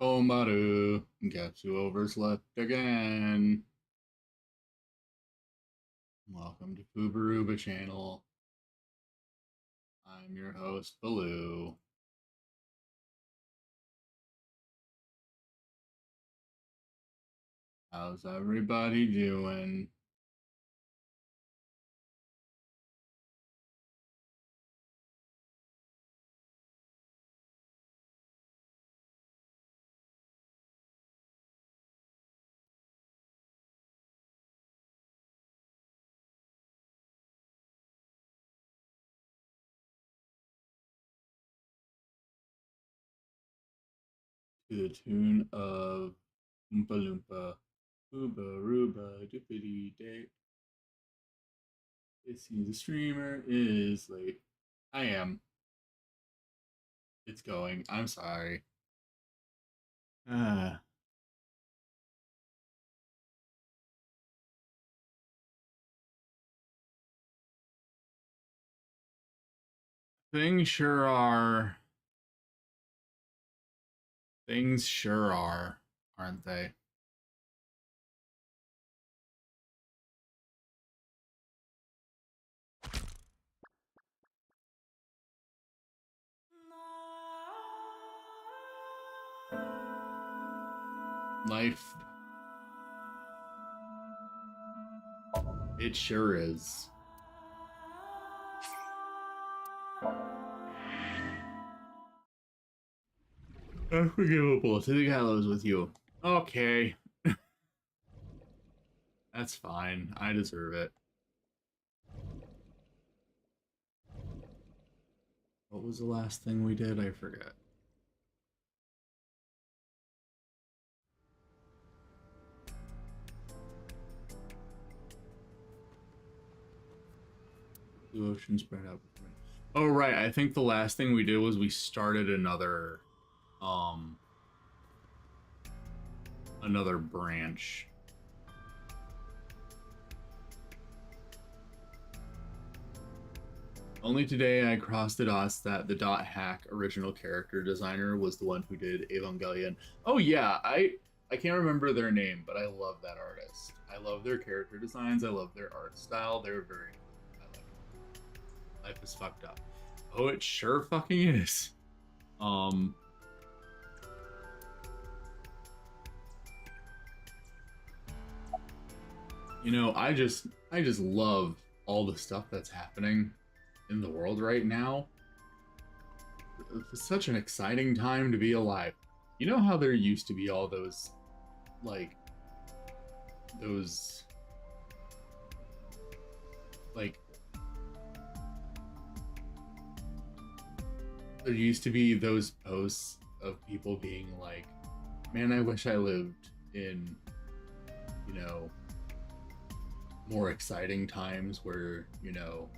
Omaru, guess who overslept again? Welcome to Fubaruba channel. I'm your host, Baloo. How's everybody doing? To the tune of Oompa Loompa, Ooba Rooba Doopity Day. It seems the streamer is late. I am. It's going. I'm sorry. Ah. Things sure are. Things sure are, aren't they? Life. It sure is. Unforgivable to the gallows with you. Okay. That's fine. I deserve it. What was the last thing we did? I forget. Blue ocean spread out. Oh right, I think the last thing we did was we started another branch. Only today I crossed it off that the dot hack original character designer was the one who did Evangelion. Oh yeah, I can't remember their name, but I love that artist. I love their character designs. I love their art style. They're very cool. I like it. Life is fucked up. Oh, it sure fucking is. You know, I just love all the stuff that's happening in the world right now. It's such an exciting time to be alive. You know how there used to be all those like those like there used to be those posts of people being like, man, I wish I lived in, you know, more exciting times where, you know,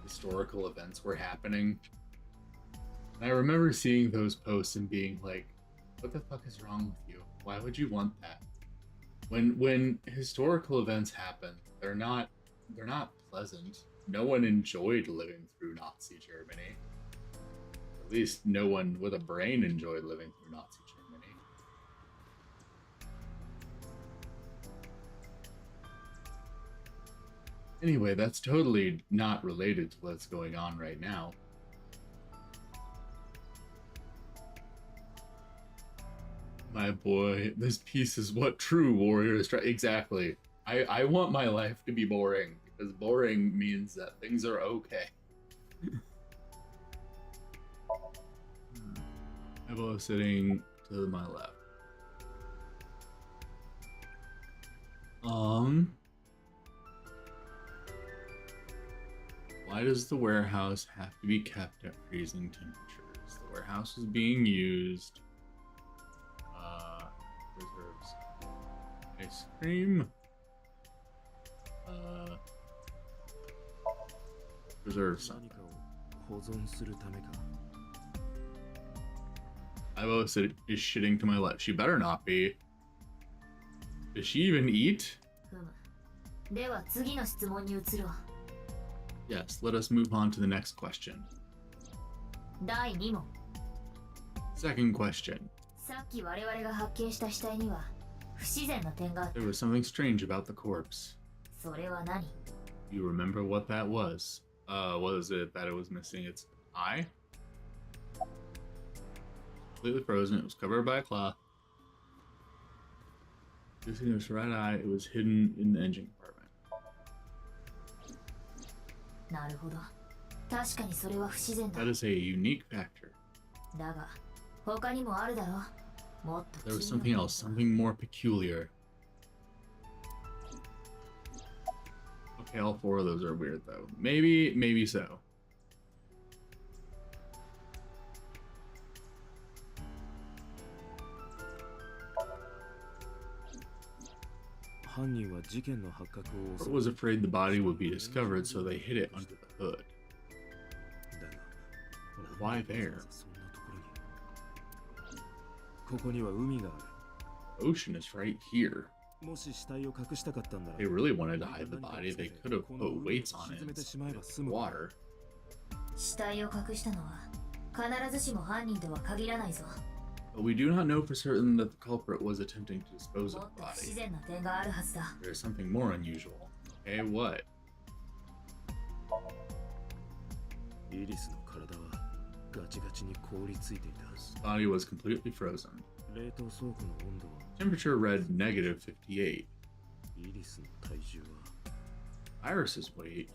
historical events were happening. And I remember seeing those posts and being like, what the fuck is wrong with you? Why would you want that? When historical events happen, they're not pleasant. No one enjoyed living through Nazi Germany. At least no one with a brain enjoyed living through Nazi Germany. Anyway, that's totally not related to what's going on right now. My boy, this piece is what true warriors try. Exactly. I want my life to be boring because boring means that things are okay. Evo sitting to my left. Why does the warehouse have to be kept at freezing temperatures? The warehouse is being used. Reserves ice cream. Reserve some. Ivo is shitting to my left. She better not be. Does she even eat? Yes, let us move on to the next question. Second question. There was something strange about the corpse. You remember what that was? What was it that it was missing? Its eye? Completely frozen. It was covered by a cloth. Missing its right eye. It was hidden in the engine compartment. That is a unique factor. There was something else, something more peculiar. Okay, all four of those are weird though. Maybe so. Bart was afraid the body would be discovered, so they hid it under the hood. Why there? The ocean is right here. If they really wanted to hide the body, they could have put weights on it and spit it in water. But we do not know for certain that the culprit was attempting to dispose of the body. There is something more unusual. Okay, what? The body was completely frozen. Temperature read -58. Iris's weight.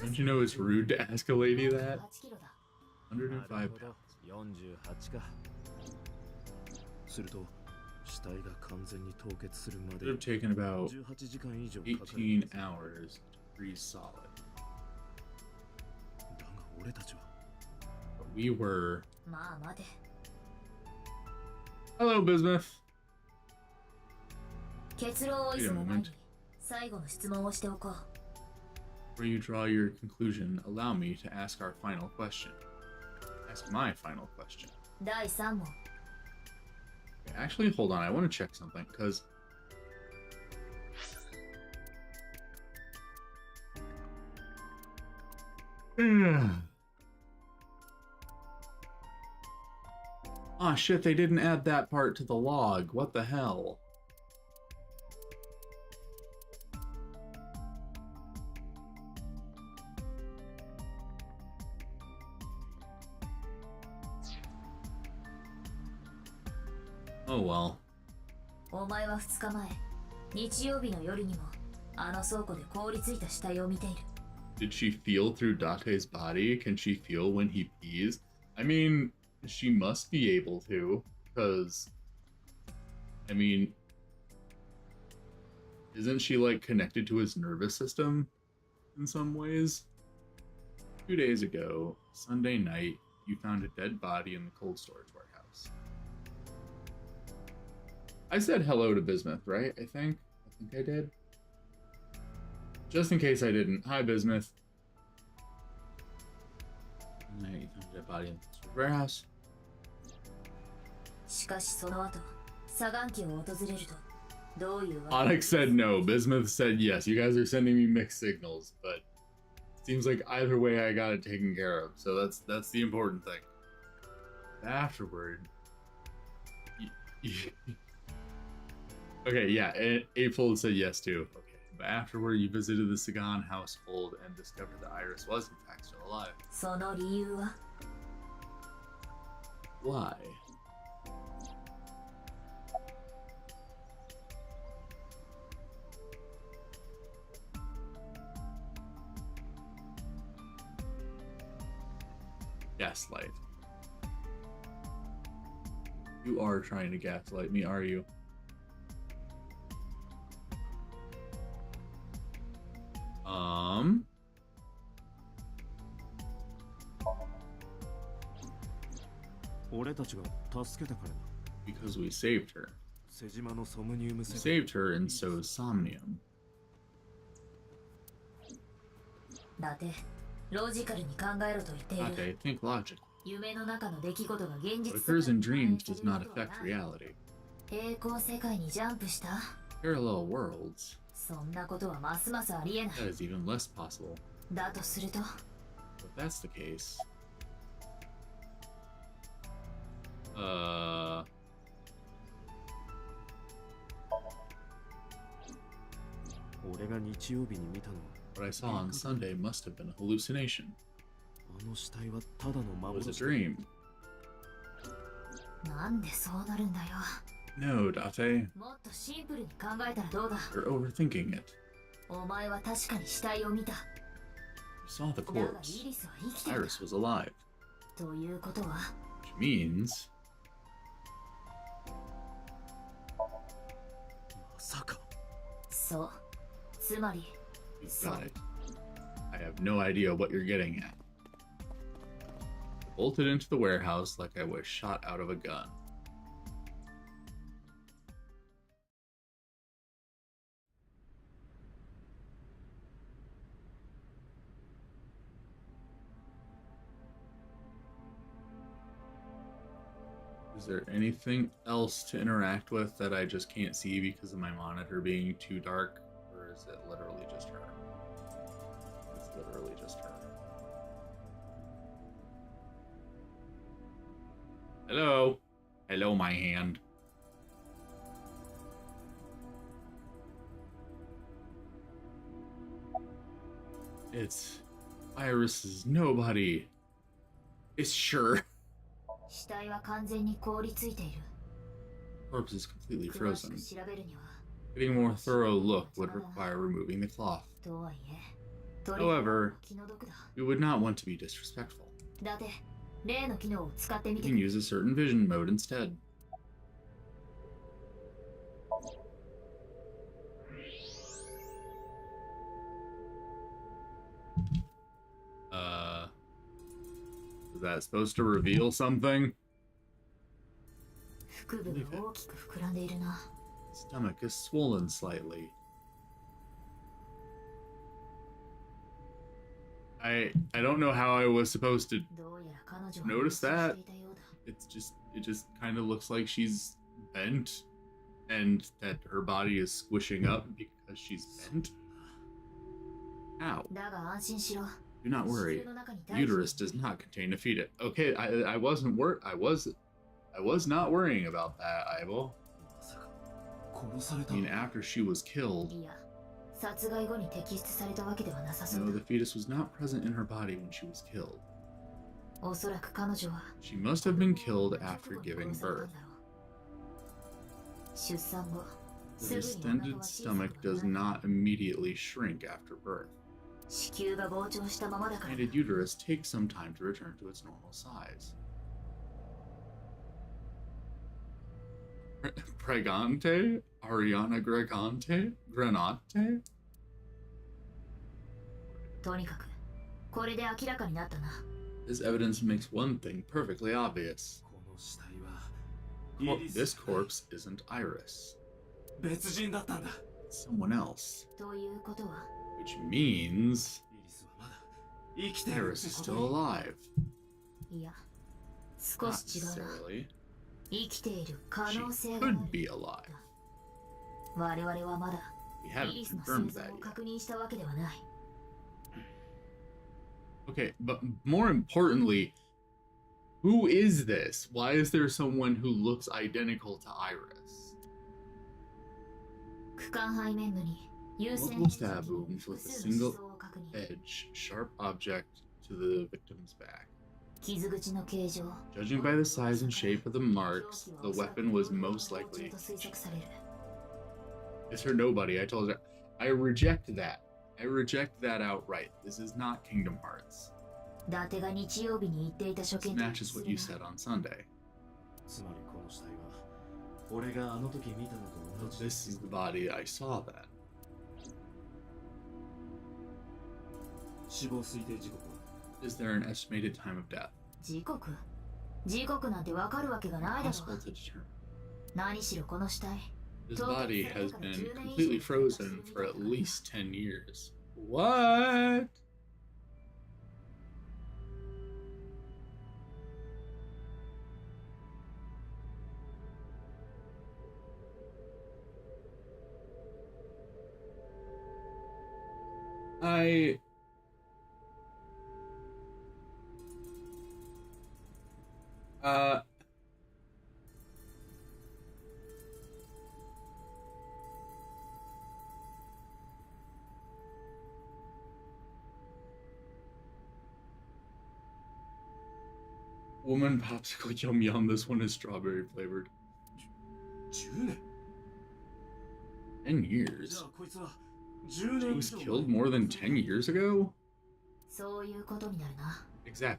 Don't you know it's rude to ask a lady that? 105 pounds. It would have taken about 18 hours to freeze solid. But we were... Hello, Bismuth. Wait a moment. Before you draw your conclusion, allow me to ask our final question. Ask my final question. Actually, hold on. I want to check something, because... Ah, shit, they didn't add that part to the log. What the hell? Oh well. Did she feel through Date's body? Can she feel when he pees? I mean, she must be able to, because, I mean, isn't she like connected to his nervous system in some ways? 2 days ago, Sunday night, you found a dead body in the cold storage warehouse. I said hello to Bismuth, right? I think I did. Just in case I didn't. Hi, Bismuth. Alright, you found a dead body in the storage warehouse. Onyx said no. Bismuth said yes. You guys are sending me mixed signals, but it seems like either way I got it taken care of. So that's the important thing. Afterward, okay, yeah, Eightfold said yes too. Okay, but afterward, you visited the Sagan household and discovered that Iris was in fact still alive. Why? Gaslight. You are trying to gaslight me, are you? Because we saved her. We saved her, and so is Somnium. Date, think logically. What occurs in dreams does not affect reality. Parallel worlds? That is even less possible. if that's the case, 俺が日曜日に見たのは what I saw on Sunday must have been a hallucination. あの死体はただの It was a 幻 dream. なんでそうなるんだよ。 No, Date, もっとシンプルに考えたらどうだ。 you're overthinking it. お前は確かに死体を見た。 You saw the だが corpse. イリスは生きてる。 Iris was alive, ということは、 which means まさかそう。つまり、 you そう。 got it. I have no idea what you're getting at. I bolted into the warehouse like I was shot out of a gun. Is there anything else to interact with that I just can't see because of my monitor being too dark? Or is it literally just her? It's literally just her. Hello? Hello, my hand. It's Iris's nobody. It's sure. 死体は完全に凍りついている。 Corpse is completely 詳し frozen. く調べるには、 Getting a more thorough look would require removing the cloth. とはいえ、ト However, 気の毒だ。 we would not want to be disrespectful. だって、例の機能を使ってみ We て can use a certain vision mode instead. Is that supposed to reveal something? 腹部が大きく膨らんでいるな。 Stomach is swollen slightly. I don't know how I was supposed to どうやら彼女は notice that. していたようだ。 it just kind of looks like she's bent and that her body is squishing up because she's bent. How? だが安心しろ。 Do not 子 worry. 宮の中に The 大気 uterus does not contain a fetus. Okay, I was not worrying about that, Ivo. まさか殺され I た mean, after she was killed, いや、殺害後に摘出されたわけではなさそ no, う the だ。 fetus was not present in her body when she was killed. おそらく彼女は She must have been killed after 直後に giving 殺された birth. んだろう。出産後、 The すぐにお腹 distended は小さ stomach く does ならない。 not immediately shrink after birth. 子宮が膨張したままだから。 Expanded uterus takes some time to return to its normal size. Pregante? Ariana Gregante? Granate? とにかく、これで明らかになったな。 This evidence makes one thing perfectly obvious. この死体は This corpse isn't Iris. 別人だったんだ It's someone else. ということは、 Which means イリスはまだ生きてる Iris って is こと still alive. いや、少 Not し違うな。 necessarily. 生きている可 She 能性がある。 could be alive. 我々はまだ We イ haven't リスの confirmed 生 that 存を yet. 確認したわけではない。 Okay, but more importantly, who is this? Why is there someone who looks identical to Iris? 区間背面部に優先 Multiple stab wounds 複 with a 数の single 思想を確認。 edge, sharp object to the victim's back. 傷口の形状。 Judging by the size and shape of the marks, the weapon was most likely. と推測される。 It's her nobody. I told her. I reject that. I reject that outright. This is not Kingdom Hearts. 伊達が日曜日に言っていた所 This 見と matches what you said on Sunday. つまりこの死体は俺があの時見たのと同じ This is the body I saw then. 死亡推定時刻は Is there an estimated time of death? 時刻時刻なんてわかるわけがないだろ Possible う。 to determine. 何しろこの死体。 This body has been completely frozen for at least 10 years. What? woman popsicle yum yum. This one is strawberry flavored. 10年 10じゃ years. あこいつは She 10年以 was 上 killed more than 10 years ago? そういうことになるな。 Exactly.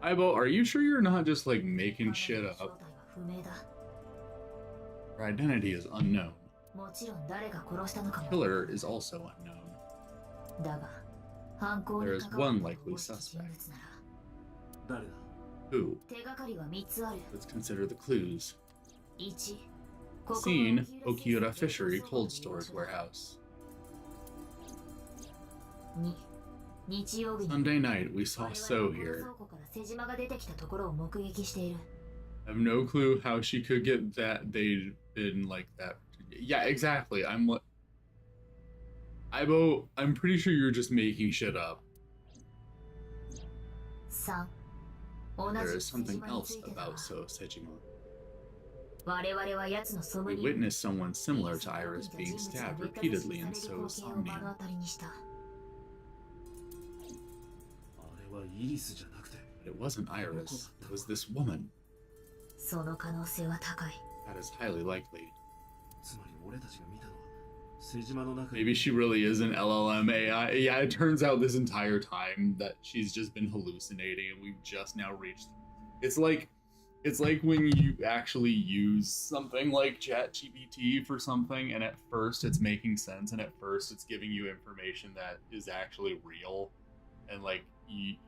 Aibo, are you sure you're not just like making shit 正 up? 体は不明だ。 Her identity is unknown. もちろん誰が殺したのかも。 Killer is also unknown. だが、犯行 There に is 関わ one った likely 人物な suspect. ら、誰だ Who? 手がかりは3つある。 Let's consider the clues. 1、ここは Scene: 沖浦 Okiura 水産 Fishery 倉庫 Cold の Storage 場所だ。 Warehouse. 2、日曜日に Sunday night, we saw 我々 So はこの here. 倉庫から瀬島が出てきたところを目撃している。 I have no clue how she could get that. They'd been like that. Yeah, exactly. I'm what. Aibo, I'm pretty sure you're just making shit up. 3、同 There じ is 瀬 something 島に else ついてだ about が、 So Sejima. 我々は奴のソム We ニウム witnessed someone similar to Iris being stabbed repeatedly in So's を目の Somnium. 当たりにした。あれはイリスじゃなくて But it wasn't Iris. It was this woman. その可能性は高い。 That is highly likely. つまり俺たちが見たのは瀬島の中に Maybe she really is an LLM AI. Yeah, it turns out this entire time that she's just been hallucinating and we've just now reached. It's like when you actually use something like ChatGPT for something and at first it's making sense and at first it's giving you information that is actually real and like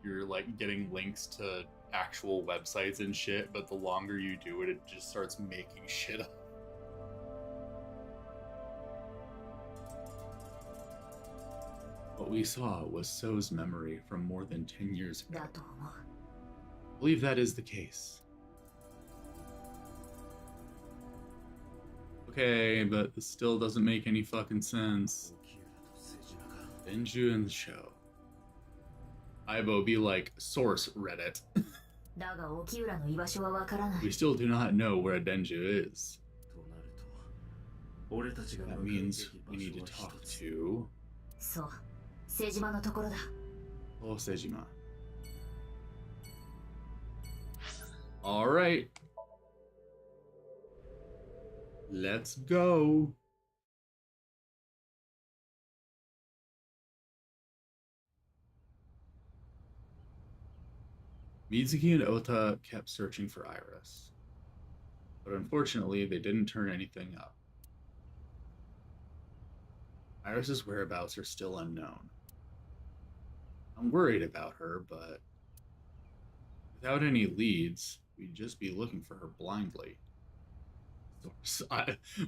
you're like getting links to actual websites and shit, but the longer you do it, it just starts making shit up. What we saw was So's memory from more than 10 years ago. だと思う。 I believe that is the case. Okay, but this still doesn't make any fucking sense. 沖浦と瀬島か Denju in the show. Aibo be like, source Reddit. だが沖浦の居場所はわからない We。still do not know where Denju is. となると俺たちが That 向かうべ means き we 場 need to 所は talk 一つ to そう、瀬島のところだ。 Oh Sejima. Alright. Let's go. Mizuki and Ota kept searching for Iris. But unfortunately, they didn't turn anything up. Iris's whereabouts are still unknown. I'm worried about her, but without any leads, we'd just be looking for her blindly.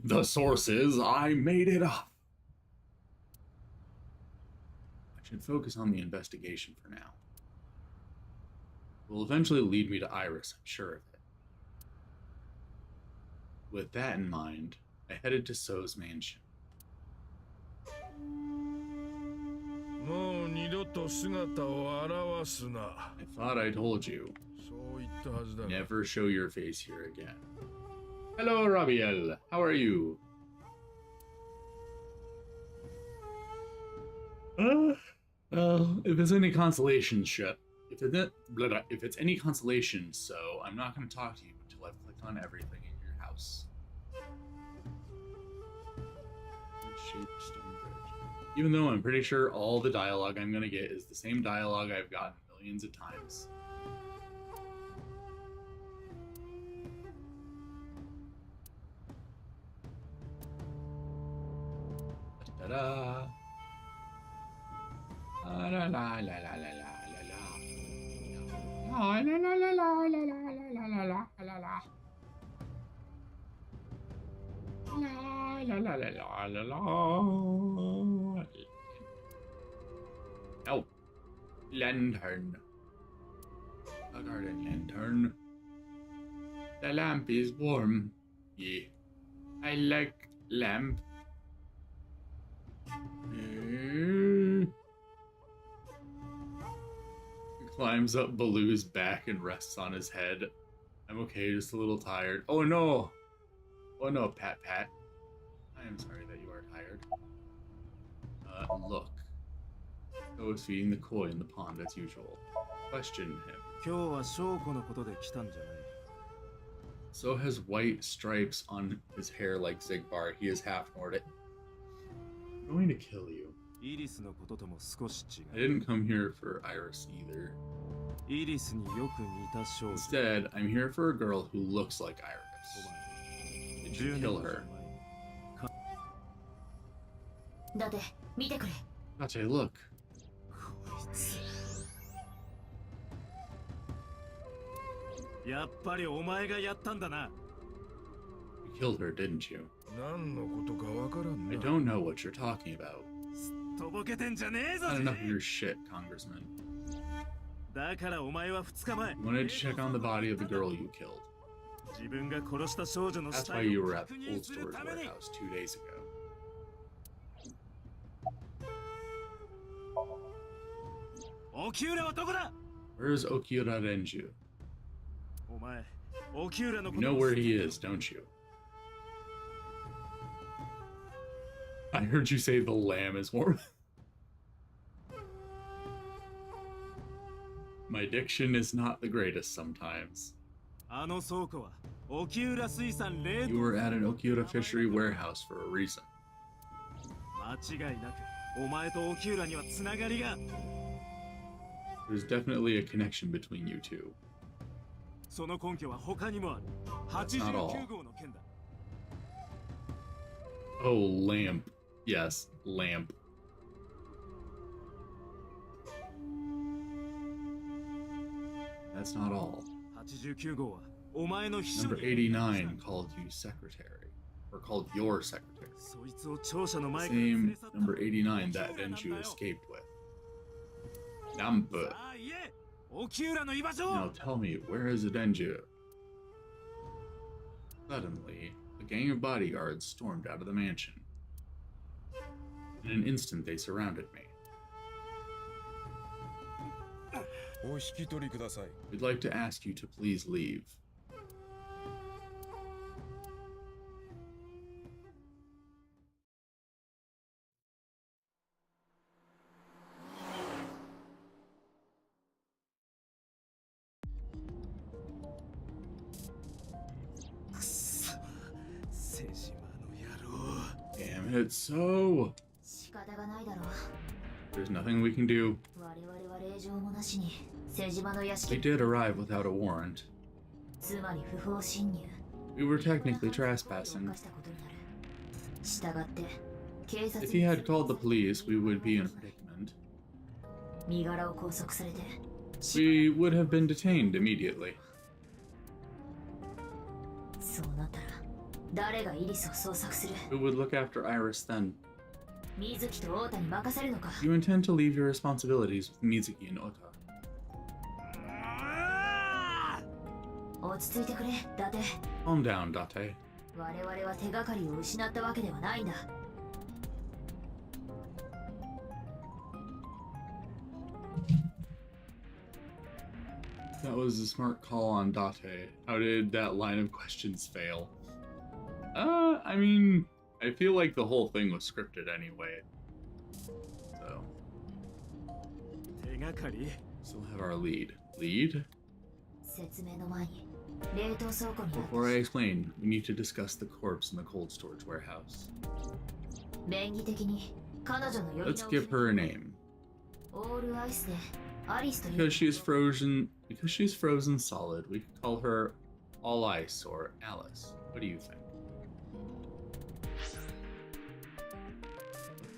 The source is, I made it up. I should focus on the investigation for now. It will eventually lead me to Iris, I'm sure of it. With that in mind, I headed to So's mansion. もう二度と姿を現すな。 I thought I told you. そう言ったはずだが。 Never show your face here again. Hello, Rabiel. How are you? If it's any consolation, if it's any consolation, so I'm not going to talk to you until I've clicked on everything in your house. Shaped stone bridge. Even though I'm pretty sure all the dialogue I'm going to get is the same dialogue I've gotten millions of times. Ta-da! La la la la la la la la. La la la la la la la la la la la. La la la la la la la. Oh, lantern. A garden lantern. The lamp is warm. Yeah, I like lamp. Climbs up Baloo's back and rests on his head. I'm okay, just a little tired. Oh no! Oh no, Pat Pat. I am sorry that you are tired. Look. So is feeding the koi in the pond as usual. Question him. 今日は証拠のことで来たんじゃない。 So has white stripes on his hair like Zigbar. He is half Nordic. I'm going to kill you. イリスのこととも少し違 I う。 didn't come here for Iris either. イリスによく似た少女。 Instead, I'm here for a girl who looks like Iris. お前 Did you kill her? だって見てくれ。 Date, look. やっぱりお前がやったんだな。 You killed her, didn't you? 何のことかわからん I な。 don't know what you're talking about. とぼけてんじゃねえぞ。 Not enough of your shit, Congressman. だからお前は2日前。 You wanted to check on the body of the girl you killed. 自分が殺した少女の死 That's why 体 you を were at 確 the 認 cold する storage ために。 warehouse 2 days ago. Okiura はどこだ？ Where is Okiura Renju? お前、Okiura の You こと know where he is, don't you? I heard you say the lamb is more. My diction is not the greatest sometimes. あの倉庫はOkiura水産冷 You were at an Okiura fishery warehouse for a reason. 間違いなくお前とOkiuraにはつながりが。 There's definitely a connection between you two. その根拠は他にもある。 not all. 89号の件だ。 Oh, lamp. Yes, lamp. That's not all. 89号はお前の秘書 Number 89 called you secretary. Or called your secretary. そいつを庁舎の前から連 Same れ去った number 89 that Denju escaped with. Nambu. さあ言え、Okiuraの居場所 Now tell me, where is Denju? Suddenly, a gang of bodyguards stormed out of the mansion. In an instant, they surrounded me. お引き取りください。 We'd like to ask you to please leave. Damn it, so 仕方がないだろう。 there's nothing we can do. 我々は令状もなしに瀬島の屋 We 敷。 did arrive without a warrant. つまり不法侵入。 We were technically trespassing. 犯したことになる。従って警察 If he had called the police, we would be in a predicament. 身柄を拘束されて。 We would have been detained immediately. そうなったら誰がイリスを捜索する？ Who would look after Iris then? 水木と太田に任せるのか？ You intend to leave your responsibilities with Mizuki and Ota. 落ち着いてくれ、伊達。 Calm down, Date. 我々は手がかりを失ったわけではないんだ。 That was a smart call on Date. How did that line of questions fail? I mean, I feel like the whole thing was scripted anyway. So, 手がかり still have our lead. Lead? 説明の前に冷凍倉庫にあ Before I る explain, we need to discuss the corpse in the cold storage warehouse. 便宜的に彼女の呼び名を Let's give her a name. オールアイスでアリスという Because she's frozen solid, we could call her All Ice or Alice. What do you think?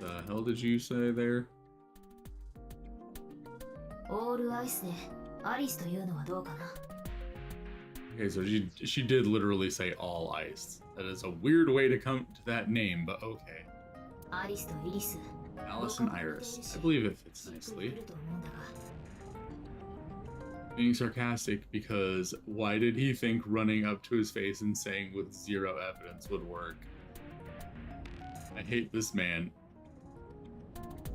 What the hell did you say there? オールアイスでアリスというのはどうかな？ Okay, so she did literally say All Ice. That is a weird way to come to that name, but okay. アリスとイリス Alice and Iris. I believe it fits nicely. 来ると思うんだが Being sarcastic because why did he think running up to his face and saying with zero evidence would work? I hate this man.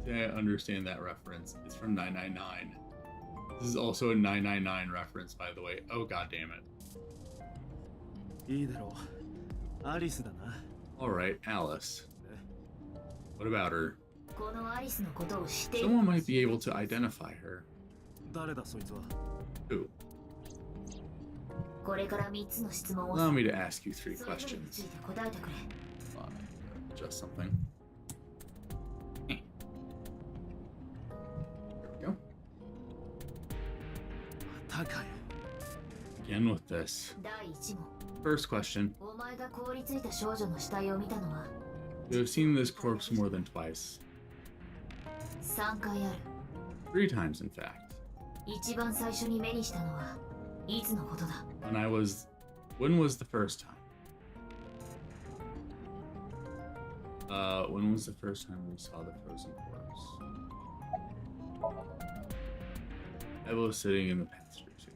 I understand that reference. It's from 999. This is also a 999 reference, by the way. Oh, god damn it. いいだろう。アリスだな。 Alright, Alice. What about her? このアリスのことを知っている。 Someone might be able to identify her. 誰だそいつは。 Who? これから3つの質問を Allow me to ask you 3それぞれにつ questions. いて答えてくれ。 Hold on, I gotta adjust something. There we go. またかよ。 Again with this. 第1問。 First question. お前が凍りついた少女の死体を見たのは You have seen this corpse more than twice. 3回ある。 3 times, in fact. 一番最初に目にしたのはいつのことだ。 When was the first time? When was the first time we saw the frozen corpse? I was sitting in the passenger seat.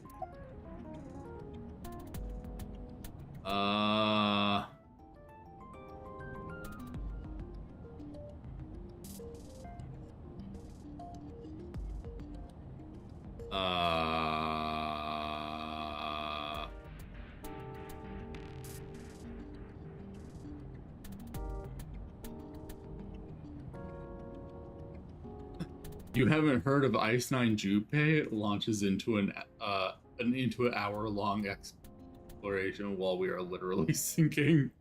You haven't heard of Ice 9 Junpei launches into an hour-long exploration while we are literally sinking.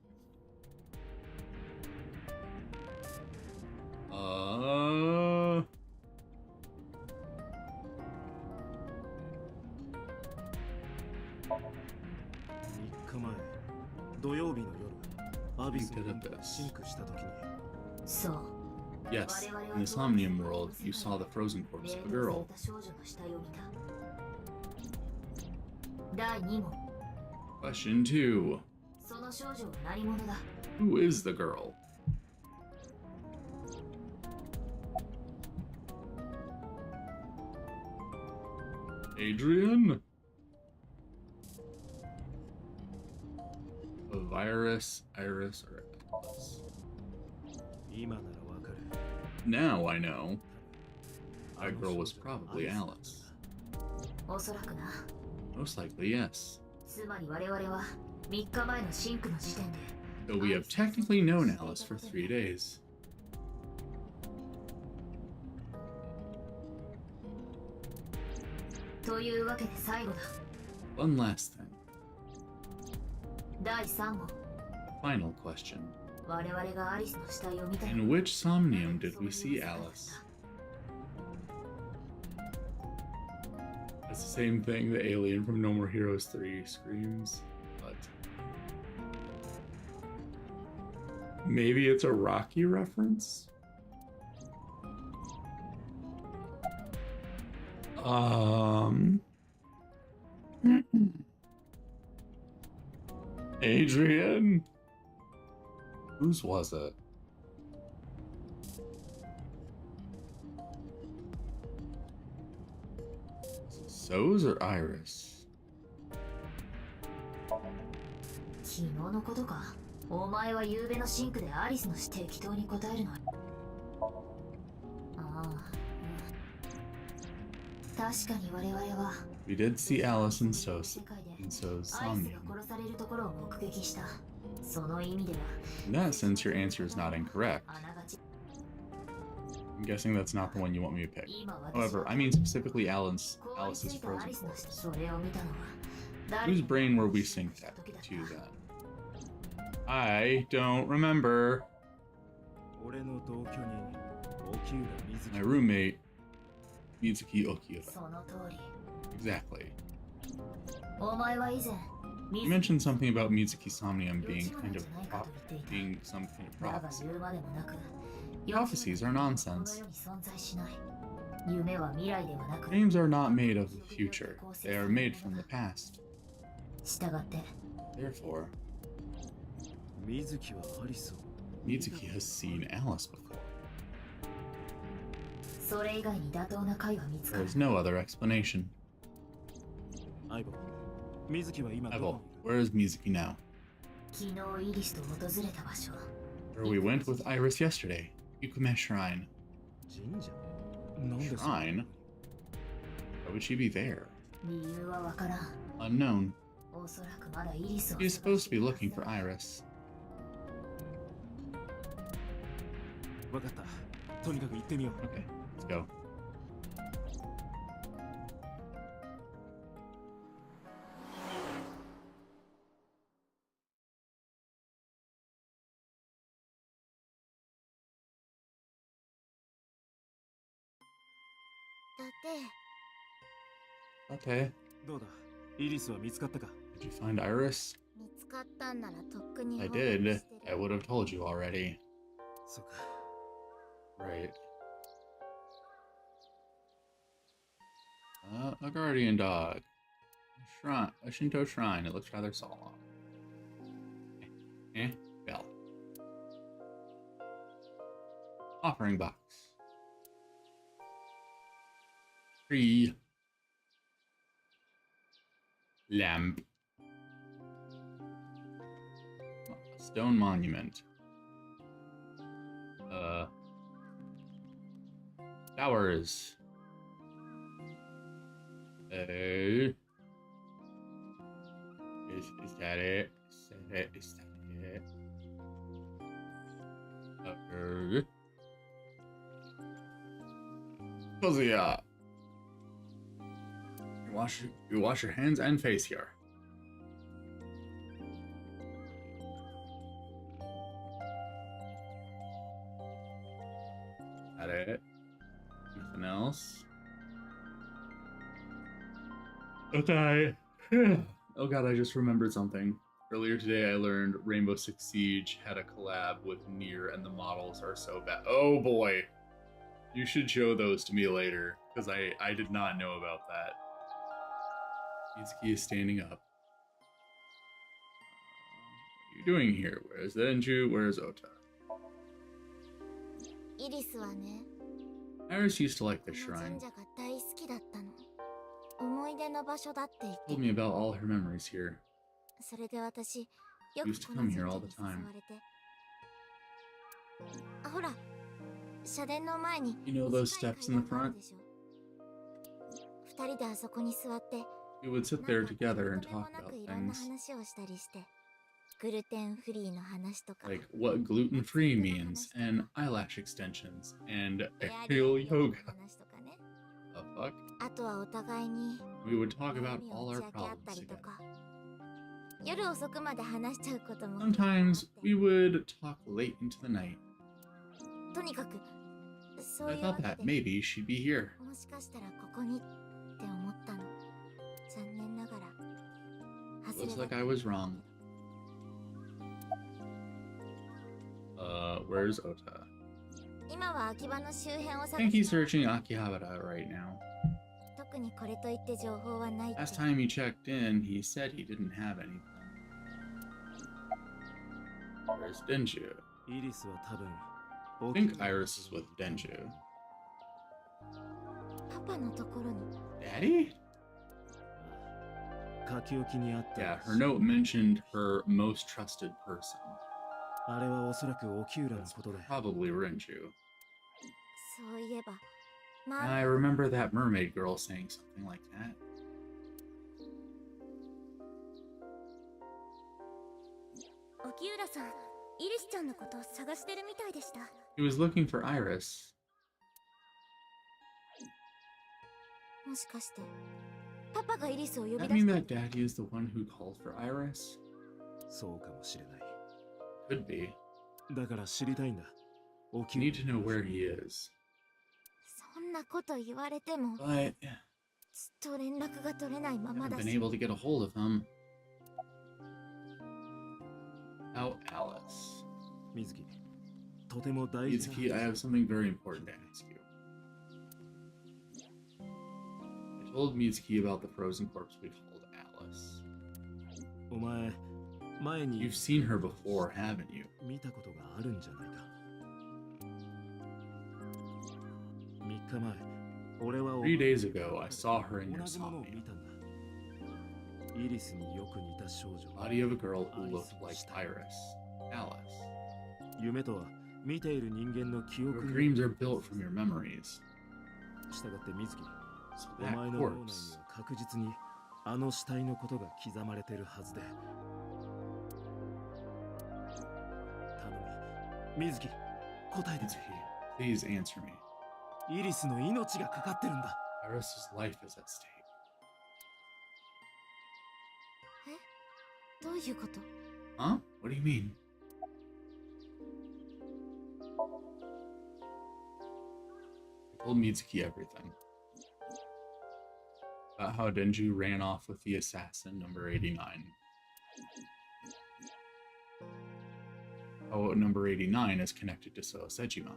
そう。 Yes, in the Somnium world, you saw the frozen corpse of a girl. 第2問。 Question 2. その少女は何者だ。 Who is the girl? Adrian? A virus, Iris, or Atlas? Now I know. That girl was probably Alice. おそらくな。 Most likely, yes. つまり我々は3日前のシンクの時点で Though we have technically known Alice for 3 days. というわけで最後だ。 One last thing. 第3問。 Final question. 我々がアリスの死体を見た In which Somnium did we see Alice? That's the same thing the alien from No More Heroes 3 screams, but maybe it's a Rocky reference? Adrian? Whose was it? So's or Iris? 昨日のことか。お前は夕べのシンクでアリスの死適当に答えるの。ああ、確かに我々は We did see Alice in 世 So's 界で Somnium. アリスが殺されるところを目撃した。その意味では In that sense, your answer is not incorrect. あながち I'm guessing that's not the one you want me to pick. 今私 However, は I mean specifically Alice's 凍りついたア frozen リスの corpse. それを見たのは誰 Whose brain were we synced at to then? I don't remember. 俺の同居人、沖浦水 My roommate, Mitsuki Okiura. その通り。 Exactly. お前は以前 You mentioned something about Mitsuki Somnium 予 being 知夢 kind じ of ゃないかと言っていた。 being some kind of だが prophecy. 言うまでもなく Prophecies are この nonsense. 世に存在しない。夢は未来ではなく Dreams are not made of the future. They are made from the past. 従って Therefore, 水木はアリスを Mitsuki has seen Alice before. それ以外に妥当な解は見つか There る is no other explanation. 相棒水木は今ど Evo, こ where is Mitsuki now? 昨日イリスと訪れた場所 Where we went with Iris yesterday. Yukume Shrine. に神社なんでそんな Shrine? Why would she be there? 理由はわからん Unknown. おそらくまだイリスを She is supposed to be looking for Iris. わかったとにかく行ってみよう。 Okay, let's go. だって Okay. どうだ、イリスは見つかったか？ Did you find Iris? 見つかったんならとっくに I 報告 did. して I る would have told you already. そうか。 Right. A guardian dog. A Shinto shrine. It looks rather solemn. Bell. Offering box. Tree. Lamp. A stone monument. Flowers. Is that it? Is that it? Cozy. You wash your hands and face here. That it? Nothing else? Okay. Oh god, I just remembered something. Earlier today I learned Rainbow Six Siege had a collab with Nier and the models are so bad. Oh boy. You should show those to me later, because I did not know about that. Mitsuki is standing up. What are you doing here? Where's Denju? Where's Ota? イリスはね、 Iris used to like こ this の shrine. 神社が大好きだったの。思い出の場所だって言って Told me about all her memories here. それで私、よく Used to この come 神社 here all に the 誘 time. われて。あ、ほら、社殿の前に You know those 短い steps in the 階段がある front? でしょ。二人であそこに座って、 We would sit な there んか together and とめも talk な about くいろんな things 話をしたりして、グルテンフリーの話とか、 like what gluten-free means and eyelash extensions and エア aerial リアルの yoga. 話とかね。 The fuck? あとはお互いに We would talk 悩 about み all を打 our ち明け合った problems りと together. か、夜遅くまで話しちゃうことも結構あっ Sometimes て we would talk late into the night. とにかくそう I いうわ thought け that で maybe she'd be here. もしかしたらここにって思ったの。残念ながら外れ Looks だ like った I was wrong. Where's Ota? 今は秋葉の周辺を I 探 think he's して searching Akihabara right now. 特にこれといって情報はないって。 Last time he checked in, he said he didn't have anything. Where's Denju? イリスは多分 I think Iris is with Denju. パパのところに Daddy? 書き置きにあった。 Yeah, her note mentioned her most trusted person. あれはおそらくオキューラの That's ことで。 probably Renju. そういえば And I remember that mermaid girl saying something like that. 沖浦さん、イリスちゃんのことを探してるみたいでした。 He was looking for Iris. もしかしてパパがイリスを呼び Does 出 that し mean た that Daddy is the one who called for Iris? そうかもしれない。 Could be. だから知りたいんだ。オキ You ュ need to know where he is. そんなこと言われても But ずっと連絡が取れないま I ま haven't だ been し。 able to get a hold of him. How Alice? 水木、とても大事な。 Mitsuki, I have something very important to ask you. I told Mitsuki about the frozen corpse we called Alice. お前、前に You've seen her before, haven't you? 見たことがあるんじゃないか。3日前、俺は 3 days ago, I saw her in your 同じものを見 Somnium. たんだ。イリスによく似た少女。 Body of a girl who looked like Iris. Alice. 夢とは見ている人間の記 Your 憶に dreams are built from your memories. 従って水木、 So お that 前の脳内に corpse. は確実にあの死体のことが刻まれてるはずで。頼む、水木、答えてく Mitsuki, Please answer me. イリスの命がかかってるんだ。 Iris's life is at stake. どういうこと？ Huh? What do you mean? I told Mitsuki everything. About how Denju ran off with the assassin, number 89. How number 89 is connected to Sou Sejima.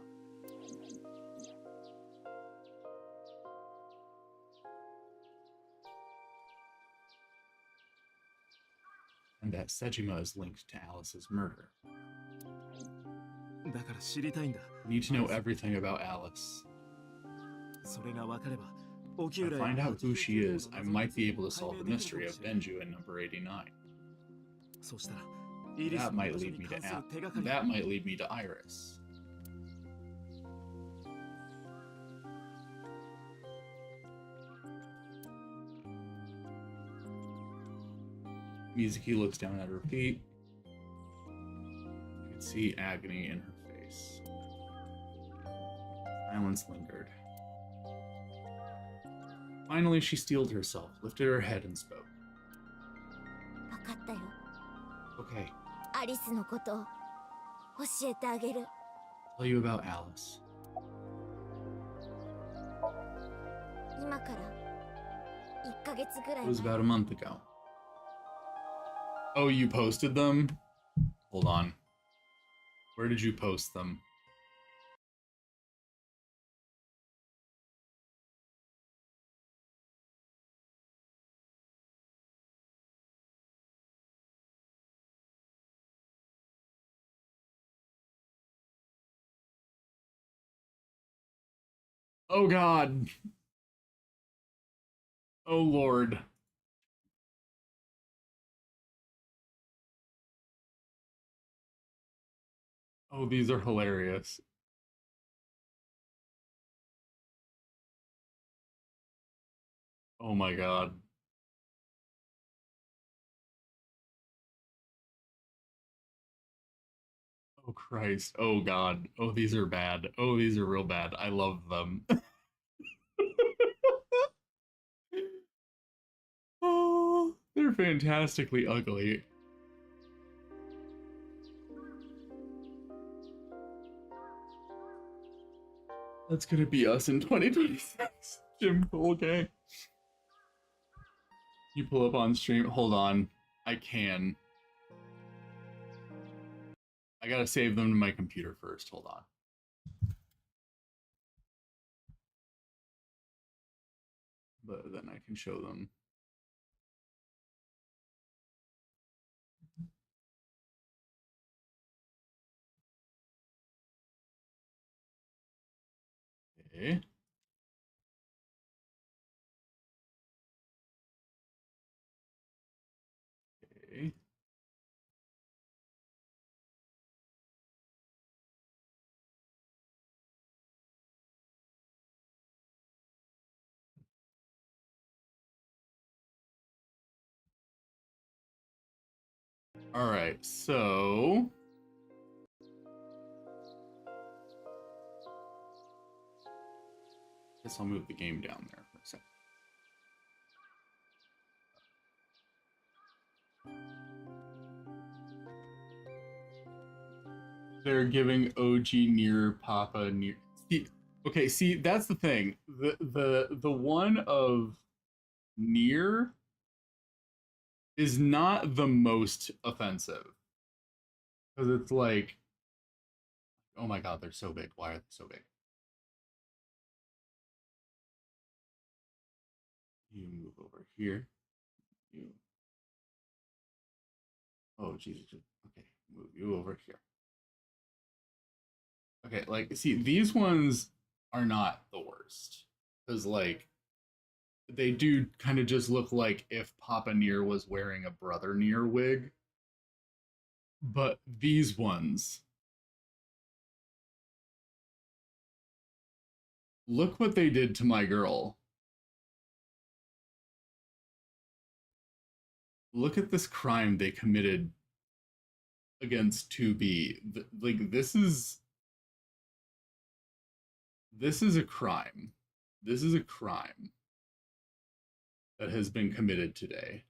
And that Sejima is linked to Alice's murder. だから知りたいんだ。 I need to know everything about Alice. それが分かれば、 If I find out who she is, I might be able to solve the mystery of Denju in number 89. そうしたら、 That might lead me to that might lead me to Iris. Mizuki looks down at her feet. You can see agony in her face. Silence lingered. Finally, she steeled herself, lifted her head, and spoke. 分かったよ。 Okay, アリスのことを教えてあげる。 tell you about Alice. 今から1ヶ月ぐらい It was 前。 about a month ago. Oh, you posted them? Hold on. Where did you post them? Oh God. Oh Lord. Oh, these are hilarious. Oh my God. Oh Christ. Oh God. Oh, these are bad. Oh, these are real bad. I love them. Oh, they're fantastically ugly. That's gonna be us in 2026. Jim okay. You pull up on stream. Hold on. I can. I gotta save them to my computer first. Hold on. But then I can show them. Okay. Okay. All right, so guess I'll move the game down there for a second. They're giving OG near Papa near. See, okay, see that's the thing. The one of near is not the most offensive because it's like, oh my God, they're so big. Why are they so big? You move over here. You. Oh Jesus. Okay, move you over here. Okay, like see these ones are not the worst because like they do kind of just look like if Papa Near was wearing a Brother Near wig. But these ones, look what they did to my girl. Look at this crime they committed against 2B. Like this is This is a crime. This is a crime that has been committed today.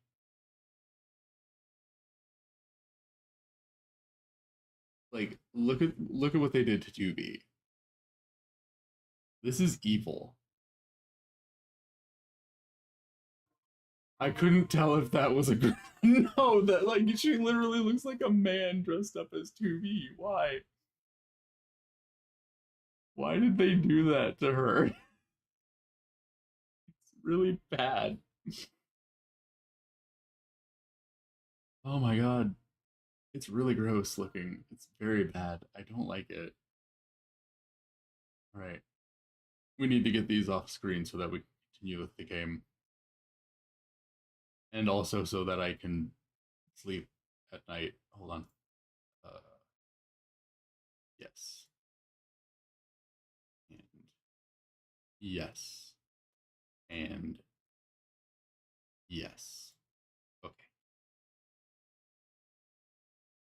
Like, look at what they did to 2B. This is evil. I couldn't tell if that was a no, that like she literally looks like a man dressed up as 2B. Why? Why did they do that to her? It's really bad. Oh my god. It's really gross looking. It's very bad. I don't like it. Alright. We need to get these off screen so that we can continue with the game. And also so that I can sleep at night. Hold on. Yes. And yes. And yes. Okay.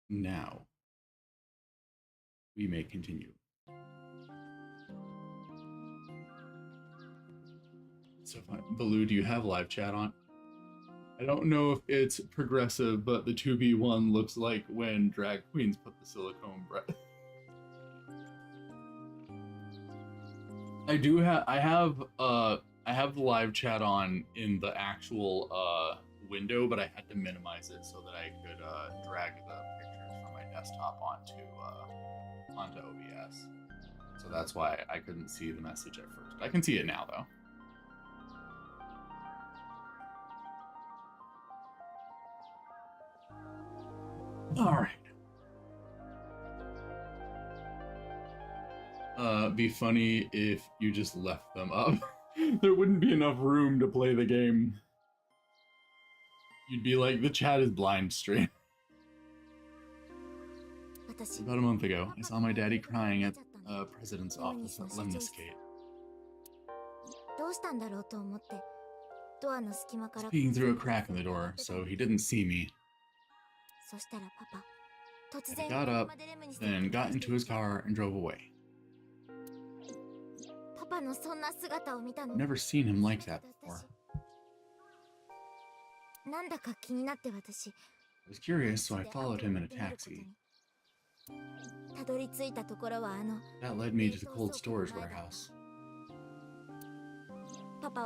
Now we may continue. So fun. Baloo, do you have live chat on? I don't know if it's progressive, but the 2B one looks like when drag queens put the silicone breath. I have the live chat on in the actual window, but I had to minimize it so that I could drag the pictures from my desktop onto OBS. So that's why I couldn't see the message at first. I can see it now though. All right. Be funny if you just left them up. There wouldn't be enough room to play the game. You'd be like, the chat is blind stream. About a month ago, I saw my daddy crying at president's office at Lemniscate. Peeking through a crack in the door, so he didn't see me. He got up, then got into his car and drove away. I've never seen him like that before. I was curious, so I followed him in a taxi. That led me to the cold storage warehouse. Got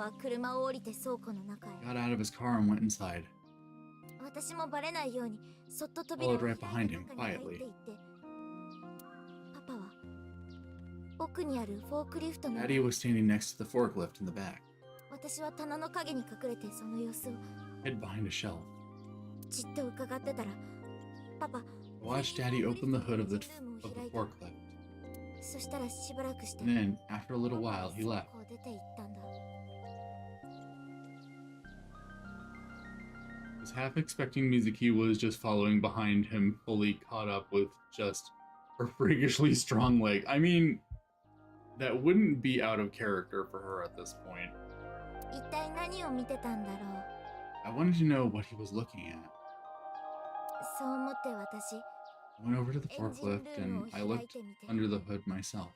out of his car and went inside. Followed right behind him, quietly. Daddy was standing next to the forklift in the back. Hid behind a shelf. I watched Daddy open the hood of the forklift. And then, after a little while, he left. I was half expecting Mizuki was just following behind him, fully caught up with just her freakishly strong leg. I mean, that wouldn't be out of character for her at this point. I wanted to know what he was looking at. I went over to the forklift and I looked under the hood myself.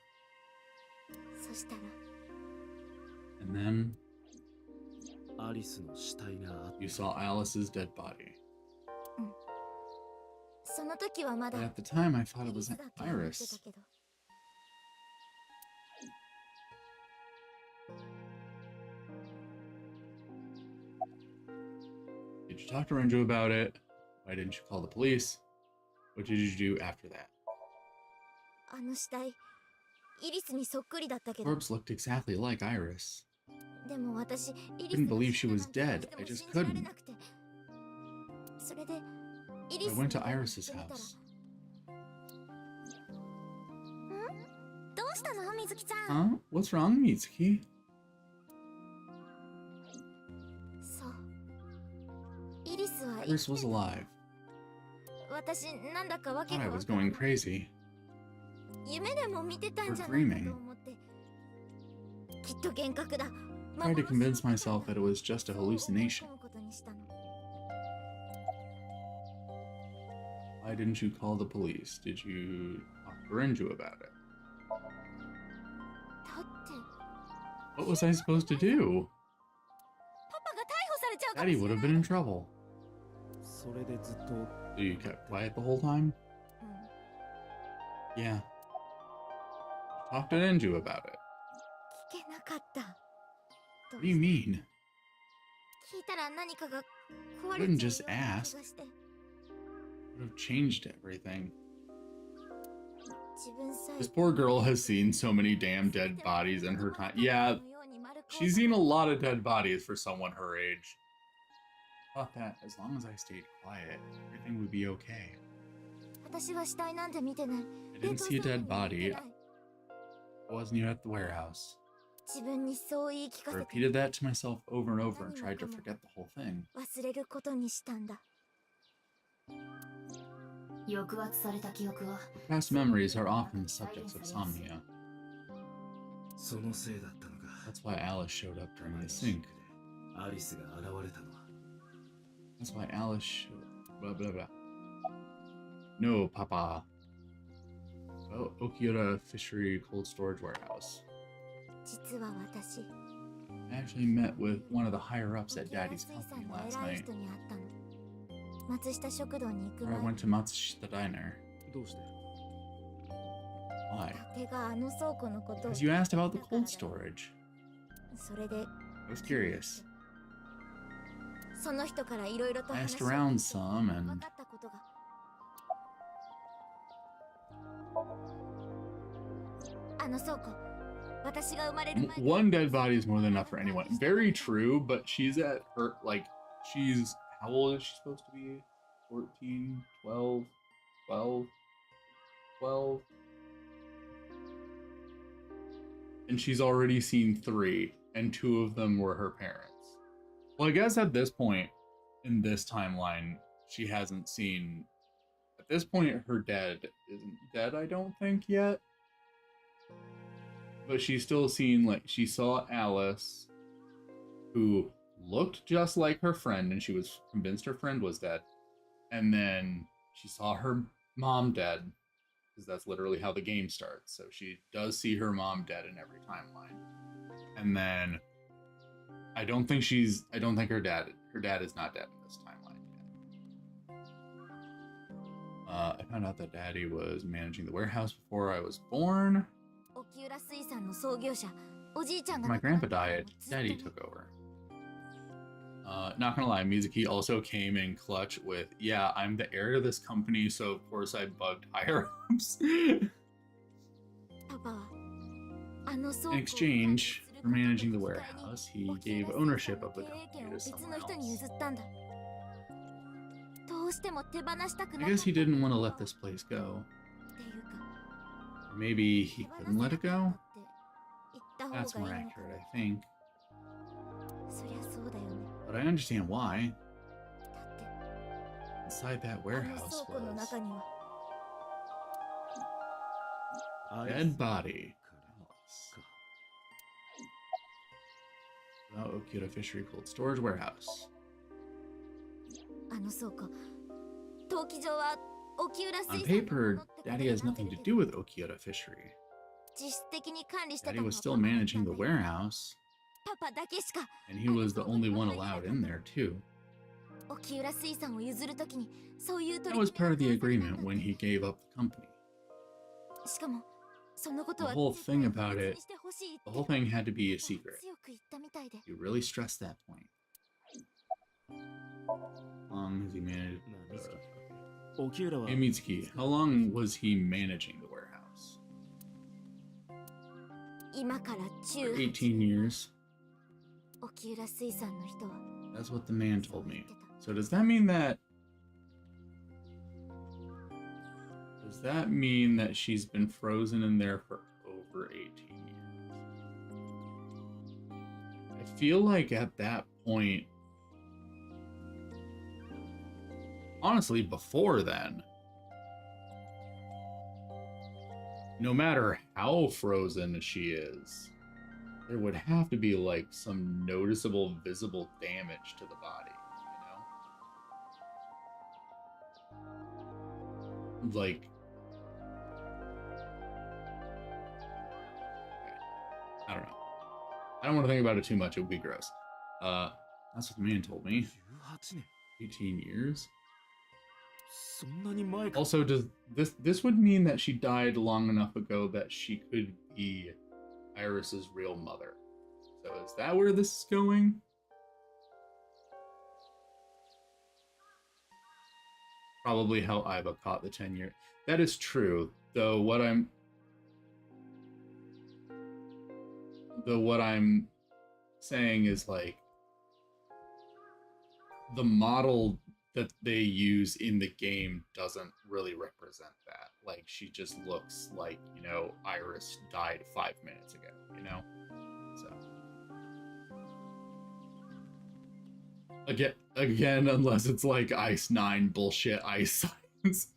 And then you saw Alice's dead body. But at the time I thought it was Iris. Did you talk to Renjo about it? Why didn't you call the police? What did you do after that? The corpse looked exactly like Iris. I couldn't believe she was dead. I just couldn't. I went to Iris's house. Huh? What's wrong, Mitsuki? Iris was alive. I thought I was going crazy. Or dreaming. I tried to convince myself that it was just a hallucination. Why didn't you call the police? Did you talk to Renju about it? What was I supposed to do? パパが逮捕されちゃうかも Daddy し would れ have ない been in trouble. それでずっと So you kept quiet the whole time? うん Yeah. Talked to Ninju about it. 聞けなかった What do you mean? 聞いたら何かが壊 I れ didn't ちゃ just うような気 ask. がして Would have changed everything. 自分さえ This poor girl has seen so many damn dead bodies in her time. Yeah, she's seen a lot of dead bodies for someone her age. Thought that as long as I stayed quiet, everything would be okay. 私は死体なんて見てない I didn't see a dead body. I wasn't even at the warehouse. 自分にそう言い聞か I せて repeated that to myself over and over and tried to forget the whole thing. 忘れることにしたんだ抑圧された記憶は Past memories are often the subjects of somnia. そのせいだったのか That's why Alice showed up during the sync. アリスが現れたのは That's why Alice showed... Blah, blah, blah. No, Papa. Oh, Okiura Fishery Cold Storage Warehouse. 実は私 I actually met with one of the higher-ups at Daddy's 沖縄水 company 産の last 偉い night. 人に会ったの松下食堂に行く Or I 前 went to Matsushita Diner. どうして Why? 手があの倉庫のことを Because you asked about the cold storage. それで I was curious. その人からいろいろと I 話 asked を聞いて around some 分 and かったことがあの倉庫私が生まれる前に one dead body is more than enough for anyone. Very true, but she's at her, like, she's, how old is she supposed to be? 14, 12, 12, 12. And she's already seen 3, and 2 of them were her parents. Well, I guess at this point, in this timeline, she hasn't seen, at this point, her dad isn't dead, I don't think, yet. But she's still seen, like, she saw Alice, who looked just like her friend, and she was convinced her friend was dead. And then she saw her mom dead, because that's literally how the game starts. So she does see her mom dead in every timeline. And then I don't think her dad is not dead in this timeline yet. I found out that Daddy was managing the warehouse before I was born. 沖浦水産の創業者おじいちゃんが My 亡くなっ grandpa たの died. もずっと Daddy took over. Not gonna lie, Mizuki also came in clutch with, yeah, I'm the heir to this company, so of course I bugged higher ups. パパはあの倉庫を In exchange for managing the warehouse, he gave ownership of the 経営 company 権を to 別 someone の人に else. 譲ったんだどうしても手放したくな I かっ guess た he didn't want to let this place go. っていうか Or maybe he 手放 couldn't let it せな go? かったって言った方 That's が more いいのか accurate, な I think. そりゃそうだよね But I understand why. だって Inside that あの warehouse 倉庫の was 中には dead body. か Without Okita Fishery Cold Storage Warehouse. あの倉庫登記上は沖浦 On 水産のも paper, のってこと Daddy に has なって nothing る to け do ど with Okita Fishery. 実質的に管理してた Daddy のは was パ still パだったん managing だ the よ warehouse, パパだけしか and he was the only one allowed in there, too. 沖浦水産を譲るときにそういう That 取り was 決め part of the が交わされたん agreement だって when he gave up the company. しかもそのことは The whole 絶対 thing に about 別 it, にしてほしいって the whole thing had to be a secret. 強く言ったみたいで He really stressed that point. How long has he managed? なあ水木沖浦は Hey Mitsuki, how long was he managing the warehouse? 今から For 18 18 years. 沖浦水産の人は That's what the man told me. そう言って So does that mean that... Does that mean that she's been frozen in there for over 18 years? I feel like at that point... Honestly, before then... No matter how frozen she is, there would have to be like some noticeable visible damage to the body, you know? Like, I don't know. I don't want to think about it too much. It would be gross. That's what the man told me. 18 years. そんなに前か。 Also, does this would mean that she died long enough ago that she could be Iris's real mother? So is that where this is going? Probably how Iva caught the 10-year. That is true, though. What I'm saying is, like, the model that they use in the game doesn't really represent that. Like, she just looks like, you know, Iris died 5 minutes ago, you know? So again, unless it's like Ice 9 bullshit ice signs.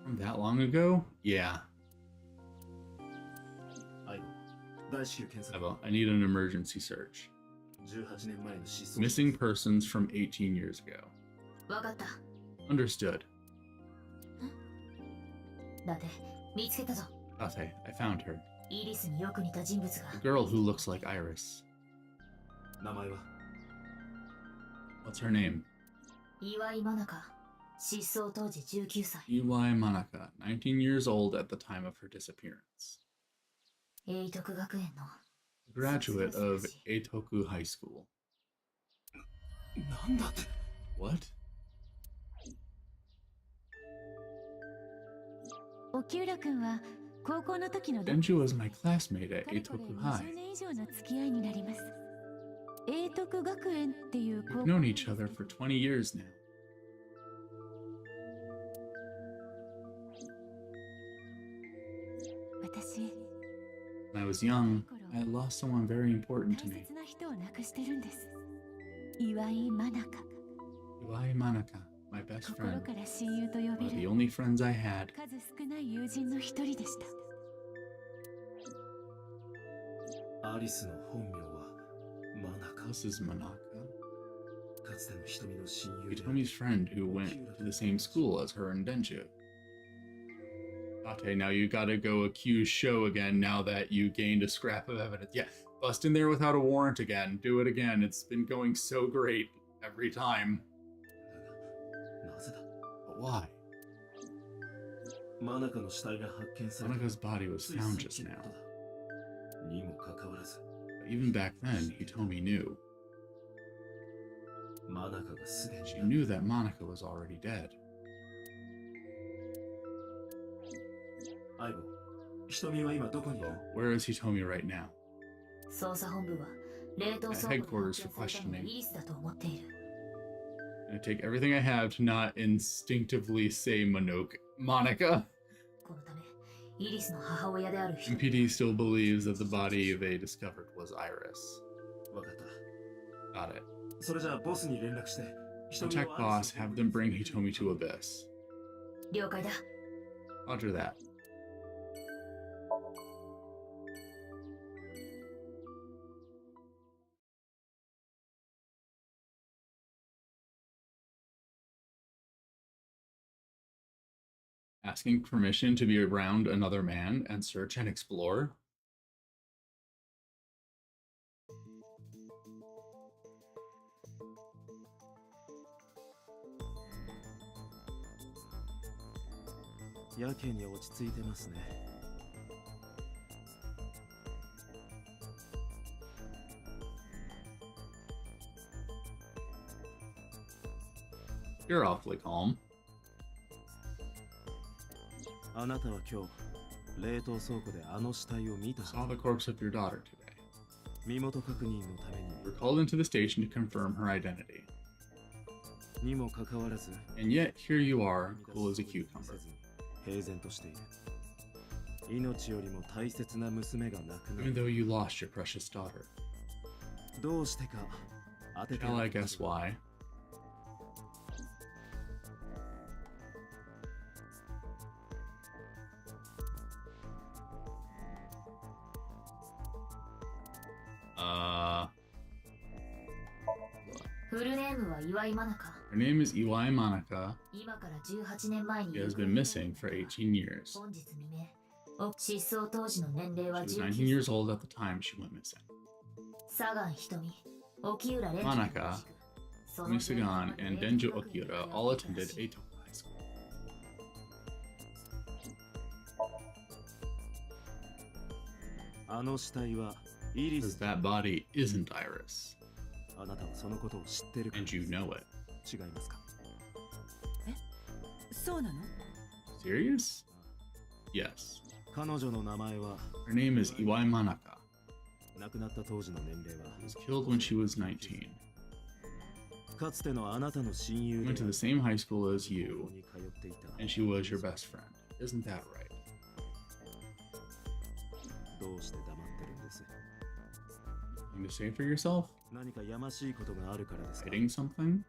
From that long ago? Yeah. I need an emergency search. Missing persons from 18 years ago. わかった。 Understood. だって見つけたぞ。 Tate, I found her. イリスによく似た人物が。 The girl who looks like Iris. 名前は What's her name? 岩井真中。失踪当時19歳。 Eli Manaka, 19 years old at the time of her disappearance. 英徳学園の。 Graduate of Eitoku High School. なんだって。 What? 沖浦君は高校の時の Denju was my classmate at かれこれ Eitoku 20 High. 年以上の付き合いになります。英徳学園っていう We've known each other for 20 years now. 私 When I was young, I lost someone very important to 大 me. 切な人を亡くしてるんです。岩井真中。 Eli Manaka, my best 心 friend. から親友と呼 One べ of the る only friends I had. 数少ない友人の一人でした。アリスの本名はマナカ。 This is Manaka. かつての瞳の親友で Hitomi's friend who went to the same school as her and Denju. Tate, now you gotta go accuse Sho again now that you gained a scrap of evidence. Yeah, bust in there without a warrant again. Do it again. It's been going so great every time. なぜだ。 But why? マナカの死体が発見された Manaka's body was つい found 最 just 近の now. ことだ。にもかかわらず But even back then, Hitomi knew. マナカがすでに She knew that Monica was already dead. アイボ、瞳は今どこにいる？ Where is Hitomi right now? 捜査本部は冷凍倉庫で Headquarters 発 for 見されたのが questioning. イリスだと思っている。 I'm gonna take everything I have to not instinctively say Monica. このためイリスの母親である人 MPD still believes that the body they discovered was Iris. わかった。 Got it. それじゃあボスに連絡して、瞳 Contact を boss, have them bring Hitomi to Abyss. 了解だ。 Roger that. Asking permission to be around another man and search and explore? Yake やけに落ち着いてますね。 You're awfully calm. あなたは今日、冷凍倉庫であの死体を見た。 Saw the corpse of your daughter today. 身元確認のため You were called into the station to confirm her identity. にもかかわらず、 And yet, here you are, cool as a せ cucumber. ず平然としている。命よりも大切な娘が亡くな Even る。 though you lost your precious daughter. どうしてか当てて Shall I guess why? Uh, フルネームは岩井真中。 her name is Iwai Manaka. 今から18年前に She has been missing for 18 years. 本日未明失踪当時の年齢は She was 19 years old at the time she went missing. サガン瞳、沖浦蓮 Manaka, Misagan, and Denju Okiura all attended Eito High School. あの死体はイリ Because ス。 that body isn't Iris, あなたはそのことを知ってるから and you know it. 違いますか？そうなの？ Serious? Yes. 彼女の名前は Her name is Iwai Manaka. 亡くなった当時の年齢は She was killed when she was 19. かつてのあなたの親友 Went で to the same high school as こ you, こに通っていた。 and she was your best friend. Isn't that right? どうして黙ってるんです？ Anything to say for yourself? 何かやましいことがあるからですか？ Hiding something?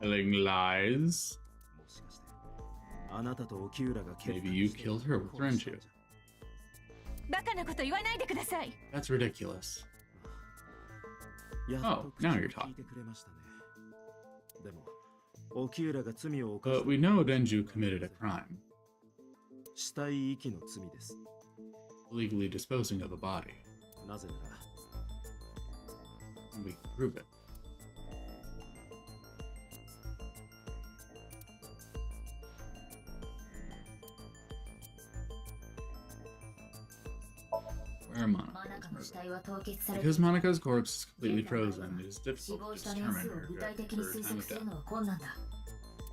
Telling lies? もしかしてあなたと沖浦が結 Maybe you killed her with Renju. バカなこと言わないでください。 That's ridiculous. やっ Oh, と口 now を you're 聞いてくれましたね。でも沖浦が罪を犯し But we know Denju committed a crime, 死体遺棄の罪です。 illegally disposing of a body. なぜなら And we can prove it. Where Monica マナ was カの死 murdered. 体は凍結されてい Because た Monica's corpse is completely frozen, it is 死 difficult 亡 to した年 determine 数を her 具体的に her 推 time 測 of する death. のは困難だ。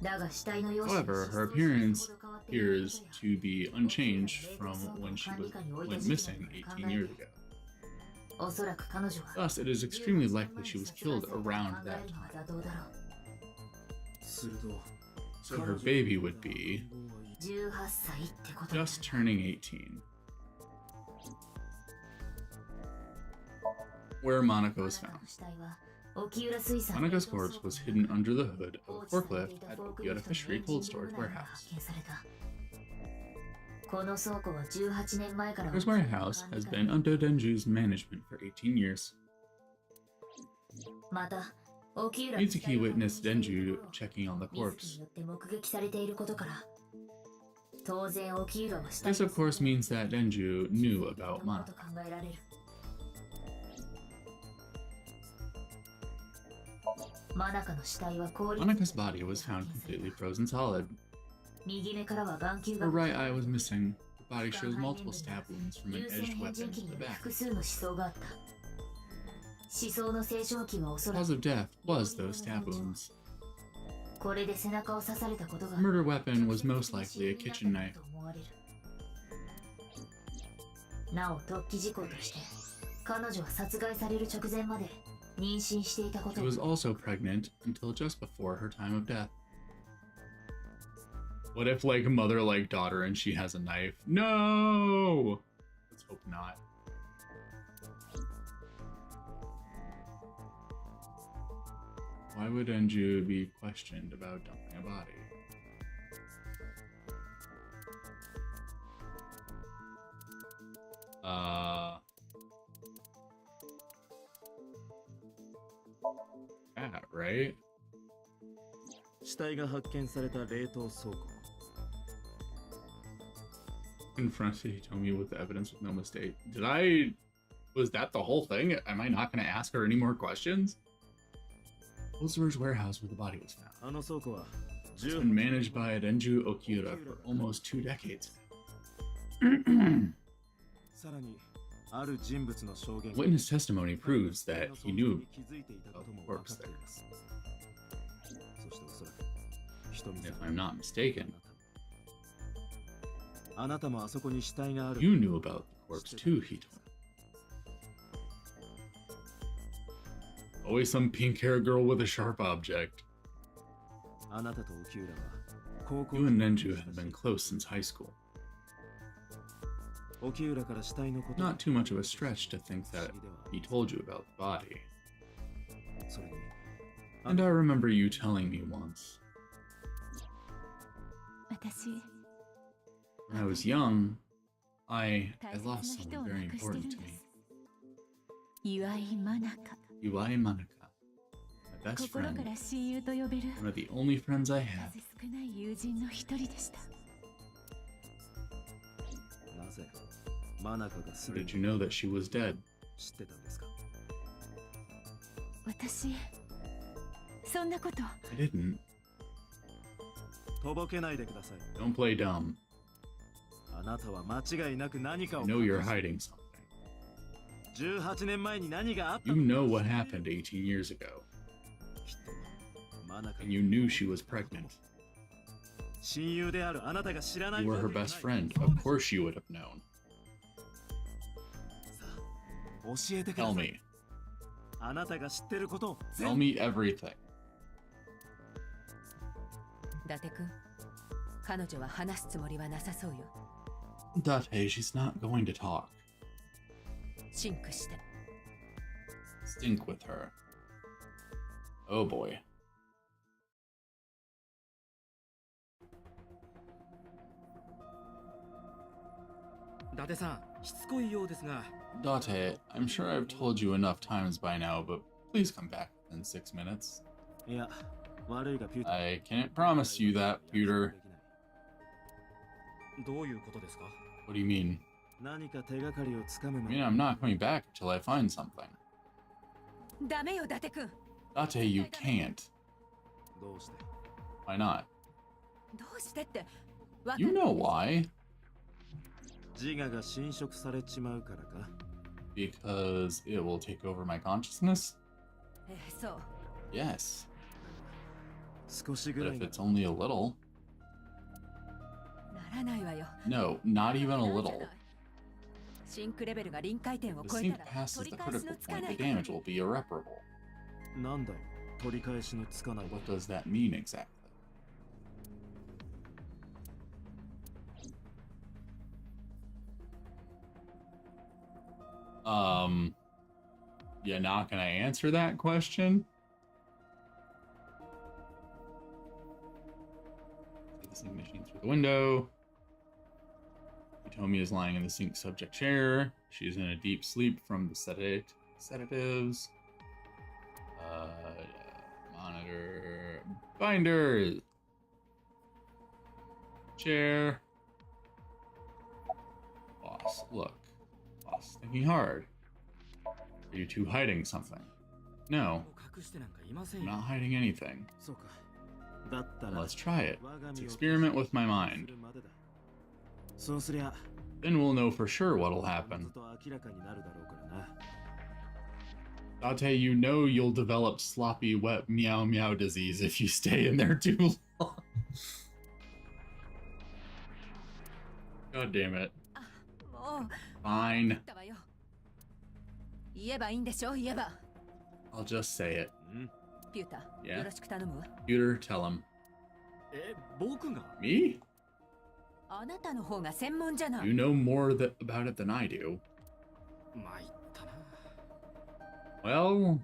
だが死体の容姿 However, her appearance appears to be unchanged from when she went missing 18 years ago. おそらく彼女は Thus, it is extremely likely she was killed around that time. 妥当だろう。すると So her baby would be 18歳ってことだ。 just turning 18. Where Monica was マナカ found. の死体は沖浦水産 Monica's corpse was hidden under the hood of a forklift at Okiura Fishery Cold Storage Warehouse. 発見された。この倉庫は18年前から This warehouse has been under Denju's management for 18 years. また沖浦 Mitsuki witnessed Denju checking on the 自 corpse. によって目撃されていることから当然沖浦は死体 This, of course, means that Denju knew と about 考 Monica. えられる。マナカの死体は氷 Monica's body was found completely frozen solid. 右目からは眼球 Her が right eye was missing. The body shows multiple stab wounds from an 優先 edged 変人 weapon 器 to に the よる back. 複数の思想があった思想の成長期はおそ The ら cause く of death was those stab wounds. これで背中を刺されたことが The murder weapon was most likely a kitchen knife. と思われるなお突起事項として彼女は殺害される直前まで妊娠していたこ She と was also pregnant until just before her time of death. What if, like, mother like daughter and she has a knife? No! Let's hope not. Why would Enju be questioned about dumping a body? Yeah, right? 死体が発見された冷凍倉庫。 Confronted Hitomi with the evidence with no mistake. Was that the whole thing? Am I not going to ask her any more questions? Cold storage warehouse where the body was found. あの倉庫は It's been managed by Denju Okiura for almost 2 decades. さらにある人物の証言 Witness testimony proves that he knew 気づいていたことも of 分か corpse ってい there. ます。そしておそらく瞳 If さ I'm ん not mistaken, あなたもあそこに死体がある you knew about the corpse too, Hitomi. Always some pink-haired girl with a sharp object. あなたと沖浦は高校 You and Denju have been close since high school. 沖浦から死体のこと Not too much of a stretch to think that he told you about the body. それに And I remember you telling me once. 私 When I was young, I 大切 lost な人 someone を very 亡くしてる important ん to で me. す岩井真中 Iwai Manaka, my best 心か friend, ら親友と呼べる one of the only friends I have. 数少ない友人の一人でしたマナカがす How で did に you know that she was dead? 知ってたんですか？私そんなこと。 I didn't. とぼけないでください。 Don't play dumb. あなたは間違いなく何か I を know you're 隠し hiding something. 18年前に何があった You の know か what happened 18 years ago. きっとマナカ And you knew she was pregnant. 親友であるあなたが知らない You were her わけがない best friend. そう Of です course you would have known. さあ教えてくだ Tell さい me. あなたが知ってることを Tell me everything. 伊達君、彼女は話すつもりはなさそうよ。 Date, she's not going to talk. シンクして Stink with her. Oh boy. 伊達さんしつこいようですが Date, I'm sure I've told you enough times by now, but please come back within 6 minutes. いや悪いがピュータ I can't promise you that, Peter. どういうことですか？ What do you mean? 何か手がかりをつかむ I ま mean, で I'm not coming back until I find something. ダメよ伊達君。 Date, you can't. どうして Why not? どうしてってわか You know why. 自我が侵食されちまうからか Because it will take over my consciousness? そう Yes. 少しぐ But らい if な it's only a little. ならないわよ。 No, not even a なんじゃ little. ないシンクレベルが臨界点を The 超え sink たら passes 取 the り返し critical のつか point. な The い damage will be irreparable. なんだよ取り返しのつかない What does that mean exactly? You're not gonna answer that question? See the sink machine through the window. Hitomi is lying in the sink subject chair. She's in a deep sleep from the sedatives. Monitor. Binder. Chair. Boss, look. Boss, thinking hard. Are you two hiding something? No, 隠してなんかいません I'm よ not hiding anything. そうかだったら Let's try it. 我が Let's 身を experiment with my mind. するまでだそうすりゃ Then we'll know for sure what'll ず happen. っと明らかになるだろうからな Date, you know you'll develop sloppy, wet meow meow disease if you stay in there too long. God damn it. もう Fine. だわよ。言えばいいんでしょ言えば。 I'll just say it. ピュータ、 Yeah? よろしく頼むわ。 Peter, tell him. 僕が Me? あなたの方が専門じゃない You。know more about it than I do. 参ったな Well,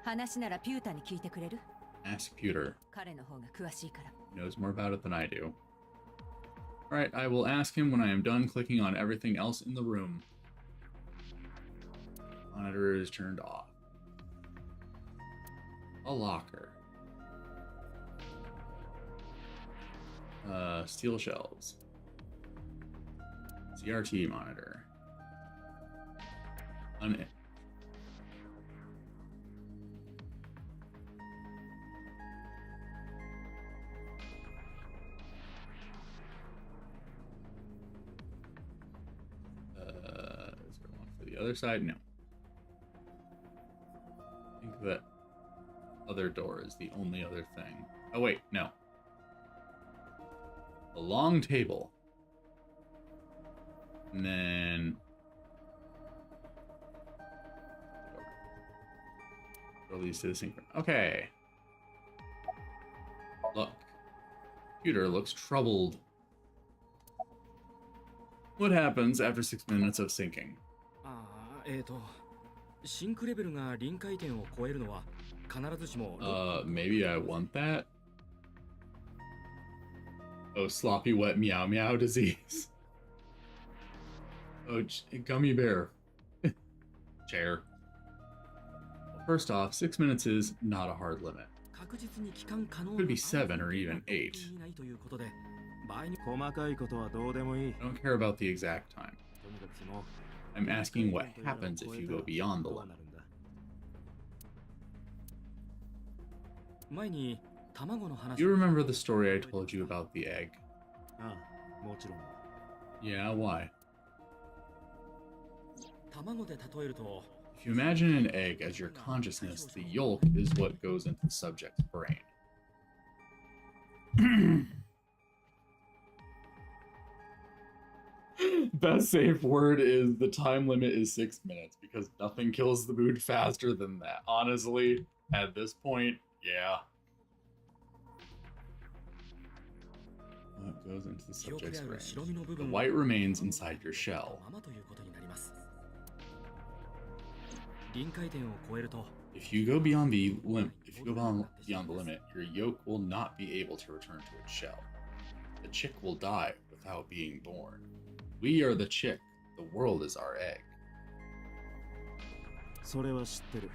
話ならピュータに聞いてくれる ask Peter. 彼の方が詳しいから。 He knows more about it than I do. Alright, I will ask him when I am done clicking on everything else in the room. Monitor is turned off. A locker. Steel shelves. CRT monitor. Is there one for the other side? No. I think that other door is the only other thing. Oh wait, no. A long table. And then throw these to the sink. Okay. Look. Computer looks troubled. What happens after 6 minutes of syncing? ああ、シンクレベルが臨界点を超えるのは必ずしも Maybe I want that? Oh, sloppy wet meow meow disease. Oh, gummy bear. Chair. Well, first off, 6 minutes is not a hard limit. Could be 7 or even 8. 細かいことはどうでもいい。 I don't care about the exact time. とにかくその I'm asking what happens if you go beyond the どう limit. なるんだ。前に卵の話 You remember the story I told you about the egg? ああ、もちろん。 Yeah, why? 卵で例えると If you imagine an egg as your consciousness, the yolk is what goes into the subject's brain. Best safe word is the time limit is 6 minutes because nothing kills the mood faster than that. Honestly, at this point, yeah. What goes into the 記憶 subject's である brain? 白身の部 The 分は white remains inside your shell. ままということになります。臨界点を超えると If you go beyond the limit, beyond the limit, your yolk will not be able to return to its shell. The chick will die without being born. We are the chick. The world is our egg. それは知ってる。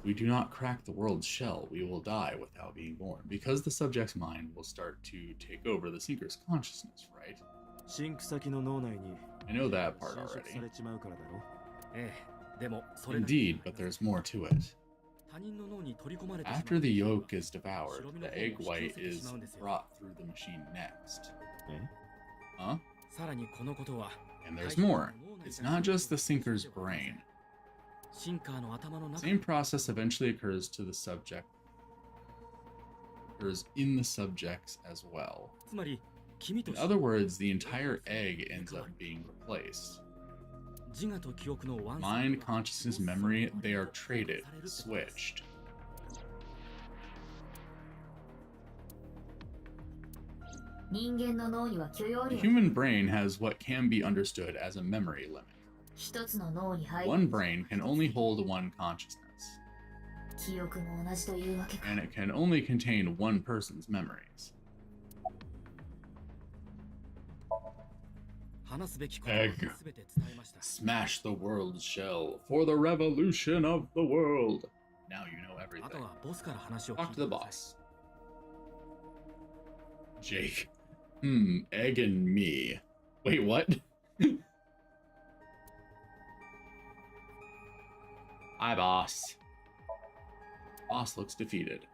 If we do not crack the world's shell, we will die without being born, because the subject's mind will start to take over the seeker's consciousness, right? シンク先の脳内に I know that part 侵食さ already. れちまうからだろ。ええ、でもそれだけ Indeed, but there's more to it. 他人の脳に取り込まれてしまう After the yolk is devoured, the egg white is brought through the machine next. え Huh? さらにこのことは And there's more. It's not just the sinker's brain. シンカーの頭の中 Same process eventually occurs to the subject. Occurs in the subjects as well. つまり君と In other words, the entire egg ends up being replaced. 自我と記憶のワン Mind, consciousness, memory, they are traded, switched. 人間の脳には許容 The 量 human brain has what can be understood as a memory limit. 一つの脳に入 One る brain can only hold one consciousness, 記憶も同じというわけか and it can only contain one person's memories. 話すべきことは Egg. 全て伝えました Smash the world's shell for the revolution of the world. Now you know あ everything. とはボスから話を聞 Talk い to て the ください boss. Jake. Egg and me. Wait, what? Hi, boss. Boss looks defeated.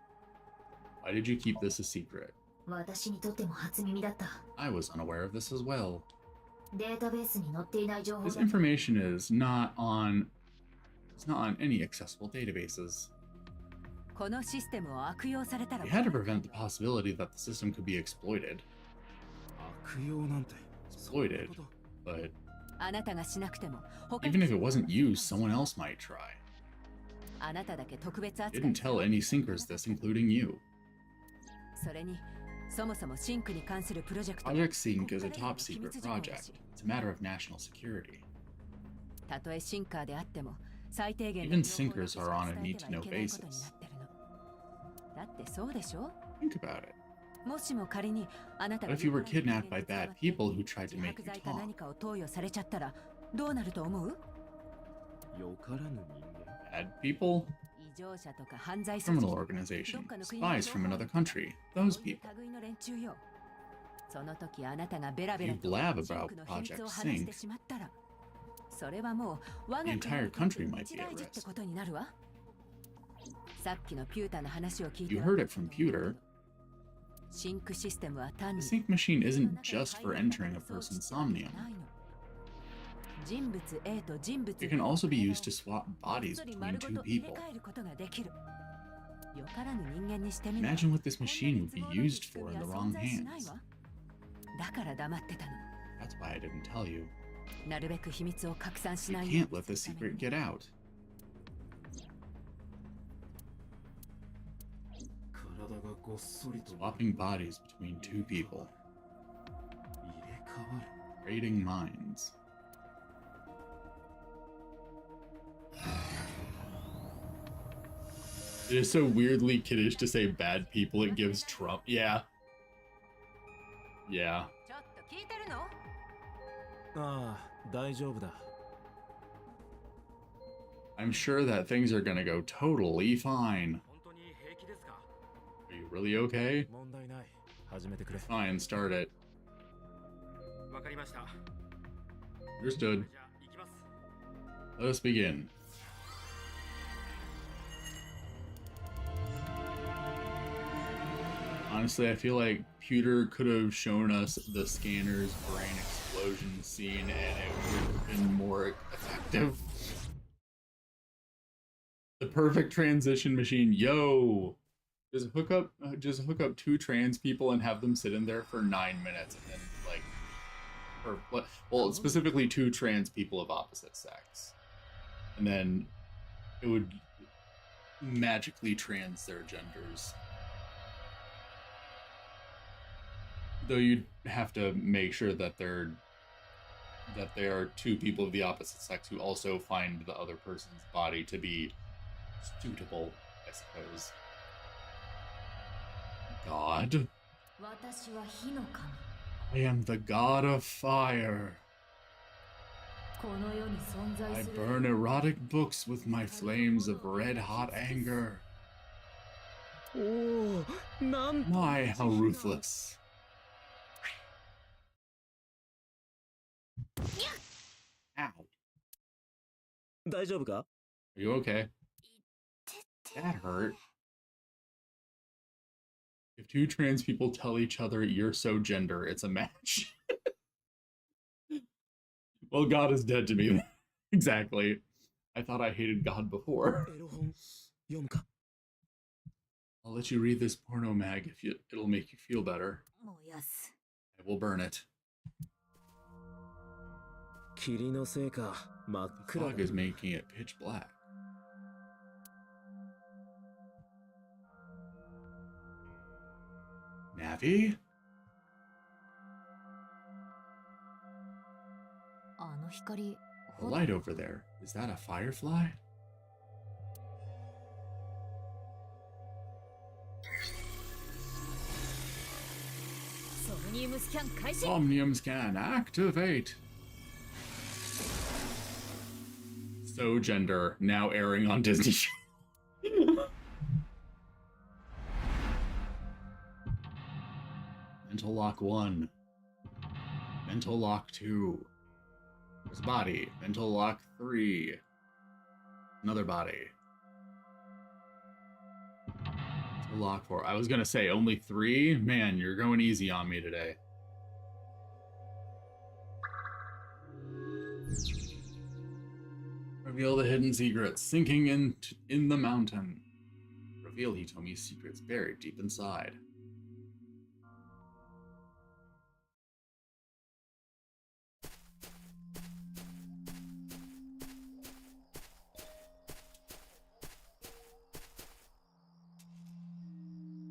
Why did you keep this a secret? 私にとっても初耳だった I was unaware of this as well. データベースに載っていない情報 This だ information is not on any accessible databases. このシステムを悪用されたら We had to prevent the possibility that the system could be exploited. 悪用なんて。 Exploited. But あなたがしなくても他 even if it wasn't you, someone else might try. あなただけ特別扱い Didn't tell any sinkers this, including you. それにそもそもシンクに関するプロジェクト Project Sync is a top secret project. It's a matter of national security. たとえシンカーであっても最低限 Even sinkers are on a need-to-know basis. だってそうでしょ Think about it. もしも仮にあなた What if you were kidnapped by bad people who tried to make you 自白剤か talk? 何かを投与されちゃったらどうなると思うよからぬ人間。 Bad people? 異常者とか犯罪組 Criminal 織 organization. Spies from another country. Those people. 類の連中よその時あなたがベラベラ You blab about シンクの秘密を Project 話して Sync. しまったらそれはもう我が The 国の entire country might be at 一大事って risk. ことになるわさっきのピューターの話を聞いて You heard it from Pewter. シンクシステムは単に The sync machine isn't just for entering a person's somnium. 人物 A と人物 It can also be used to swap bodies between two people. よからぬ人間にしてみ Imagine what this machine would be used for in the wrong hands. だから黙ってたの That's why I didn't tell you. なるべく秘密を拡散し You ない can't let the secret get out. 体がごっそりと Swapping bodies between two people. 入れ替わる。 Trading minds. It is so weirdly kiddish to say bad people. It gives Trump. Yeah. Yeah. ちょっと聞いてるのああ、大丈夫だ。 I'm sure that things are gonna go totally fine. 本当に平気ですか really okay? 問題ない。始めてくれ。 Fine, start it. わかりました。 Understood. じゃあ行きます。 Let us begin. Honestly, I feel like Pewter could have shown us the scanner's brain explosion scene and it would have been more effective. The perfect transition machine. Yo! Just hook up two trans people and have them sit in there for 9 minutes and then well, specifically two trans people of opposite sex. And then it would magically trans their genders. Though you'd have to make sure that they are two people of the opposite sex who also find the other person's body to be suitable, I suppose. God. 私は火の神。 I am the god of fire. この世に存在 I する burn erotic books with my flames of red hot anger. おお、なんと My, how ruthless. Ow. 大丈夫か？ Are you okay? That hurt. If two trans people tell each other you're so gender, it's a match. Well, God is dead to me. Exactly. I thought I hated God before. エロ本読むか？ I'll let you read this porno mag if it'll make you feel better. 燃やす I will burn it. 霧のせいか、真っ The 暗だ fog。is making it pitch black. Navi? あの光 The light over there. Is that a firefly? Somnium scan 開始 Somnium scan activate. So gender now airing on Disney. Mental lock 1. Mental lock 2. There's body. Mental lock 3. Another body. Mental lock 4. I was gonna say only 3? Man, you're going easy on me today. Reveal the hidden secrets sinking in the mountain. Reveal Hitomi's secrets buried deep inside.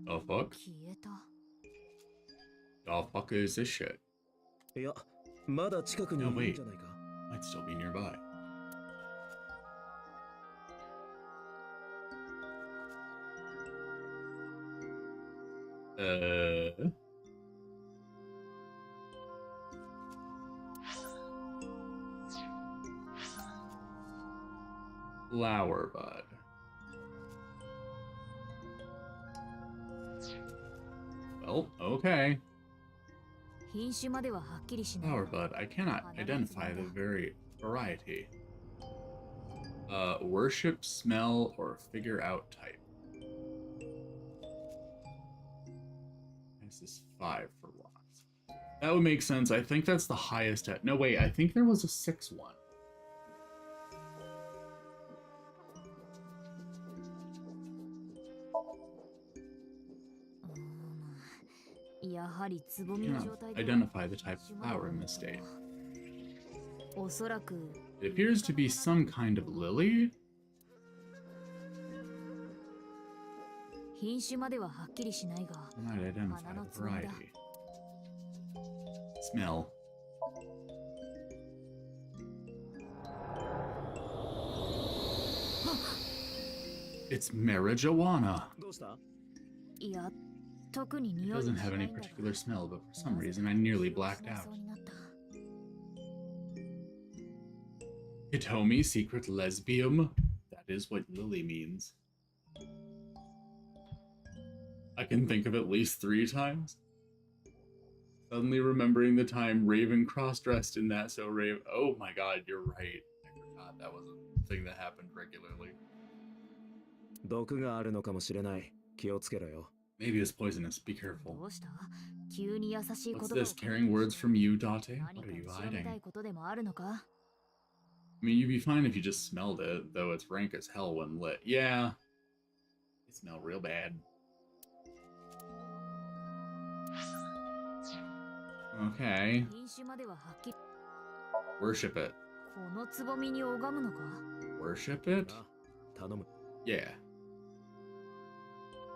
The fuck? 消えた The fuck is this shit? いや、まだ近くにいるんじゃないか。 Might still be nearby. Flower bud. Well, okay. 品種までははっきりしない Flower bud. I cannot identify the variety. Worship, smell, or figure out type. This is 5 for lots. That would make sense. I think that's the highest at. No, wait. I think there was a 6 one. Cannot identify the type of flower in this state. おそらく It appears to be some kind of lily. 品種までははっきりしないが Cannot identify the variety. Smell. It's marijuana. どうした？いや特に It 匂い doesn't はし have な any いんだが particular smell, but for some reason I nearly blacked out. そうになった Hitomi, secret lesbian. That is what Lily means. I can think of at least 3 times. Suddenly remembering the time Raven cross-dressed in that, so Raven... Oh my god, you're right. I forgot that was a thing that happened regularly. 毒があるのかもしれない。気をつけろよ。 Maybe it's poisonous. Be careful. どうした急に優しい言葉 What's を this? Carrying words from you, Date? 何 What か are you 後ろめ hiding? たいことでもあるのか I mean, you'd be fine if you just smelled it, though it's rank as hell when lit. Yeah. It smell real bad. Okay. 品種までははっきり Worship it. このつぼみに拝むのか Worship it? あ、頼む。 Yeah.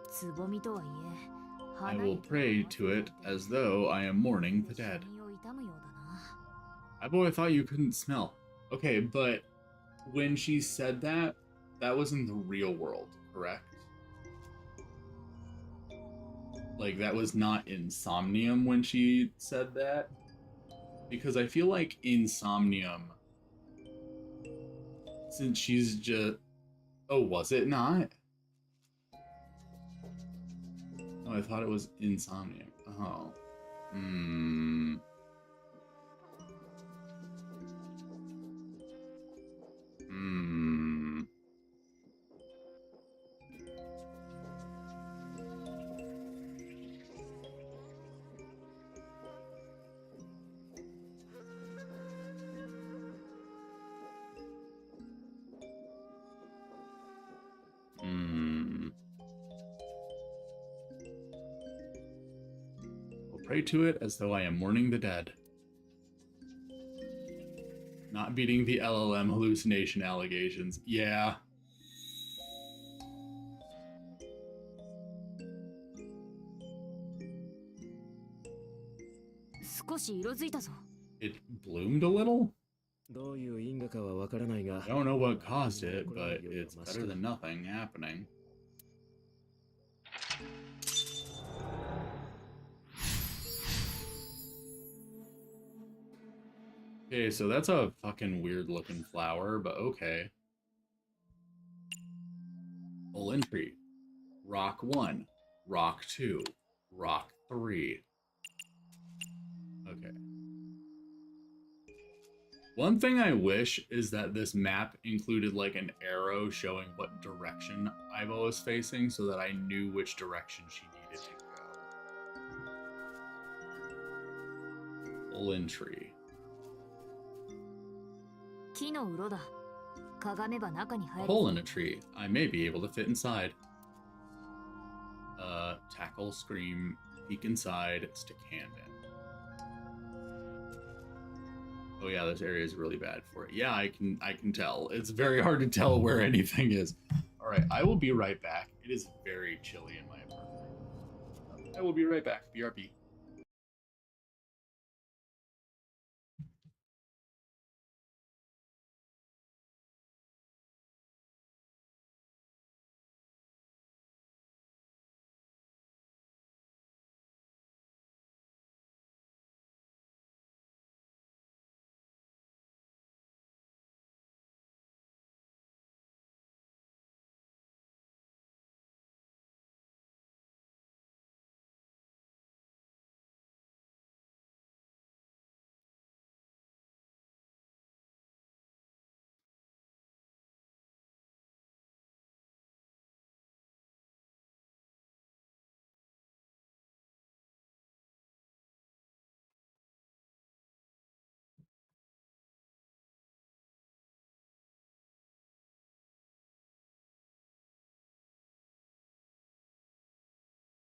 つぼみとはいえ I 花 will に pray to it as though I am mourning the dead. 身を痛むようだな I've always thought you couldn't smell. Okay, but when she said that, that was in the real world, correct? Like, that was not in Somnium when she said that? Because I feel like in Somnium, since she's just... Oh, was it not? Oh, I thought it was in Somnium. Oh. Hmm... Hmm. Hmm. I'll pray to it as though I am mourning the dead. Not beating the LLM hallucination allegations. Yeah. It bloomed a little? どういう因果かはわからないが、 I don't know what caused it, but it's better than nothing happening. Okay, so that's a fucking weird looking flower, but okay. Full entry. Rock 1, Rock 2, Rock 3. Okay. One thing I wish is that this map included like an arrow showing what direction Ivo was facing so that I knew which direction she needed to go. Full entry. 木のうろだかがめば中に入 A る hole in a tree. I may be able to fit inside. Tackle, scream, peek inside, stick hand in. Oh yeah, this area is really bad for it. Yeah, I can tell. It's very hard to tell where anything is. All right, I will be right back. It is very chilly in my apartment. I will be right back. BRB.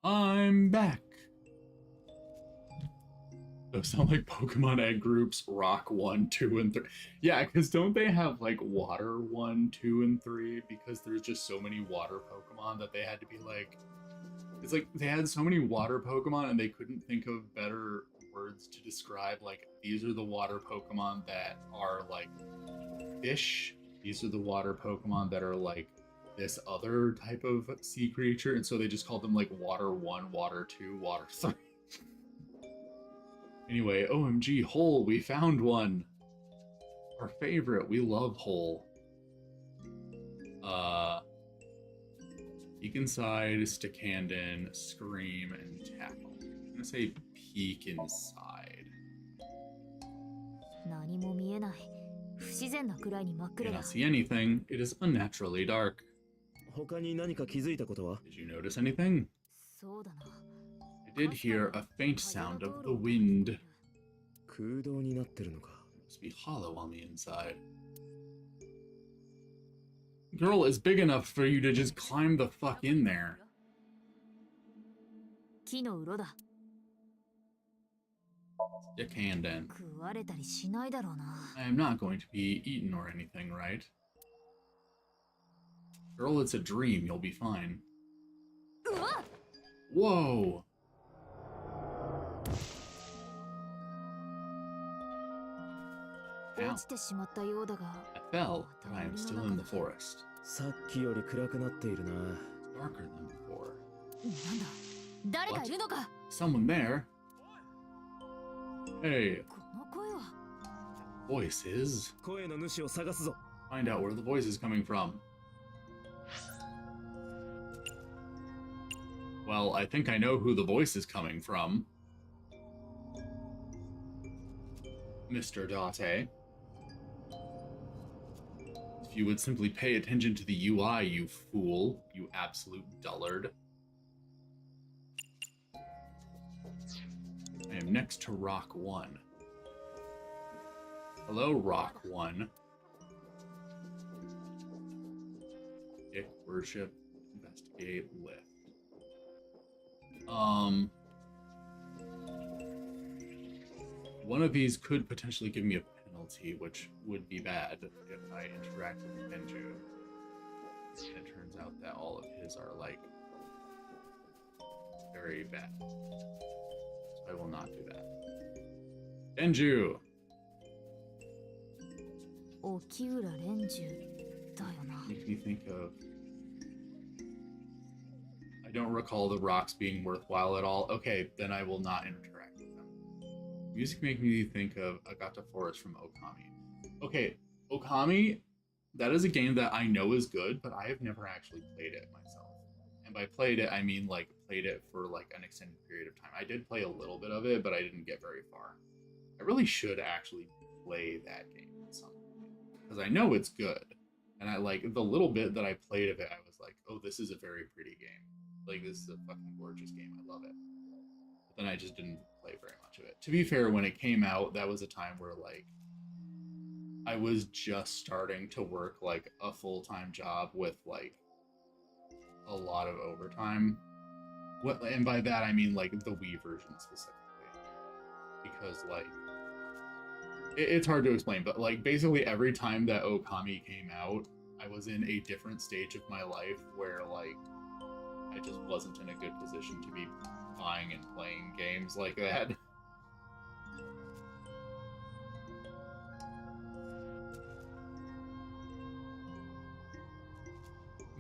I'm back. Those sound like Pokemon egg groups, Rock 1, 2, and 3. Yeah, because don't they have like Water 1, 2, and 3? Because there's just so many water Pokemon that they had to be like... It's like they had so many water Pokemon and they couldn't think of better words to describe, like, these are the water Pokemon that are like fish. These are the water Pokemon that are like this other type of sea creature. And so they just called them like Water 1, Water 2, Water 3. Anyway, OMG, Hole, we found one. Our favorite, we love Hole. Peek inside, stick hand in, scream, and tackle. I'm gonna say peek inside. 何も見えない。不自然なくらいに真っ暗だ。 Cannot see anything. It is unnaturally dark. 他に何か気づいたことは？ Did you notice anything? そうだな。 I did hear a faint sound of the wind. 空洞になってるのか。 It must be hollow on the inside. Girl, it's big enough for you to just climb the fuck in there. 木の鱗だ。 Stick hand in. 食われたりしないだろうな。 I am not going to be eaten or anything, right? Girl, it's a dream. You'll be fine. Whoa! Ow. 落ちてしまったようだが。 I fell, but I am still in the forest. さっきより暗くなっているな。 Darker than before. なんだ。誰かいるのか。 Someone there? Hey, この声は。 voices. 声の主を探すぞ。 Find out where the voice is coming from. Well, I think I know who the voice is coming from. Mr. Date. If you would simply pay attention to the UI, you fool. You absolute dullard. I am next to Rock 1. Hello, Rock 1. Dick, worship, investigate, lift. One of these could potentially give me a penalty, which would be bad if I interact with Benju. And it turns out that all of his are, like, very bad. So I will not do that. Benju! 沖浦連中だよな。 Makes me think of... I don't recall the rocks being worthwhile at all. Okay, then I will not interact with them. Music makes me think of Agata Forest from Okami. Okay, Okami, that is a game that I know is good, but I have never actually played it myself. And by played it, I mean like played it for like an extended period of time. I did play a little bit of it, but I didn't get very far. I really should actually play that game at some point, because I know it's good. And I like the little bit that I played of it, I was like, oh, this is a very pretty game. Like, this is a fucking gorgeous game. I love it. But then I just didn't play very much of it. To be fair, when it came out, that was a time where, like, I was just starting to work, like, a full-time job with, like, a lot of overtime. And by that, I mean, like, the Wii version specifically. Because, like, it's hard to explain, but, like, basically every time that Okami came out, I was in a different stage of my life where, like, I just wasn't in a good position to be buying and playing games like that.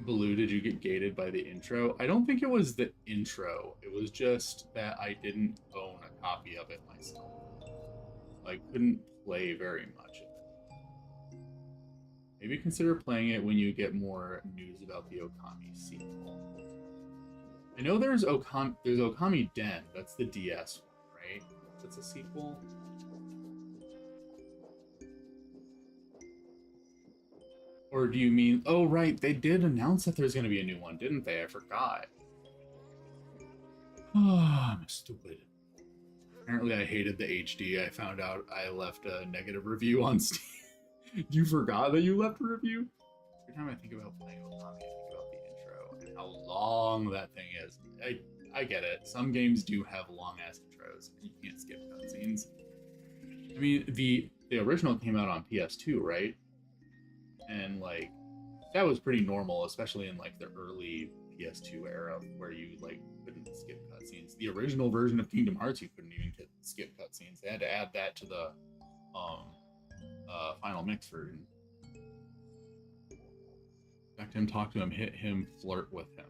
Baloo, did you get gated by the intro? I don't think it was the intro. It was just that I didn't own a copy of it myself. I couldn't play very much of it. Maybe consider playing it when you get more news about the Okami sequel. I know there's Okami Den. That's the DS one, right? That's a sequel. Or do you mean... Oh, right. They did announce that there's going to be a new one, didn't they? I forgot. Oh, I'm stupid. Apparently I hated the HD. I found out I left a negative review on Steam. You forgot that you left a review? Every time I think about playing Okami, I think about the intro and how long that thing is. I get it. Some games do have long-ass intros, and you can't skip cutscenes. I mean, the original came out on PS2, right? And, like, that was pretty normal, especially in, like, the early PS2 era, where you, like, couldn't skip cutscenes. The original version of Kingdom Hearts, you couldn't even skip cutscenes. They had to add that to the, final mix version. Back to him, talk to him, hit him, flirt with him.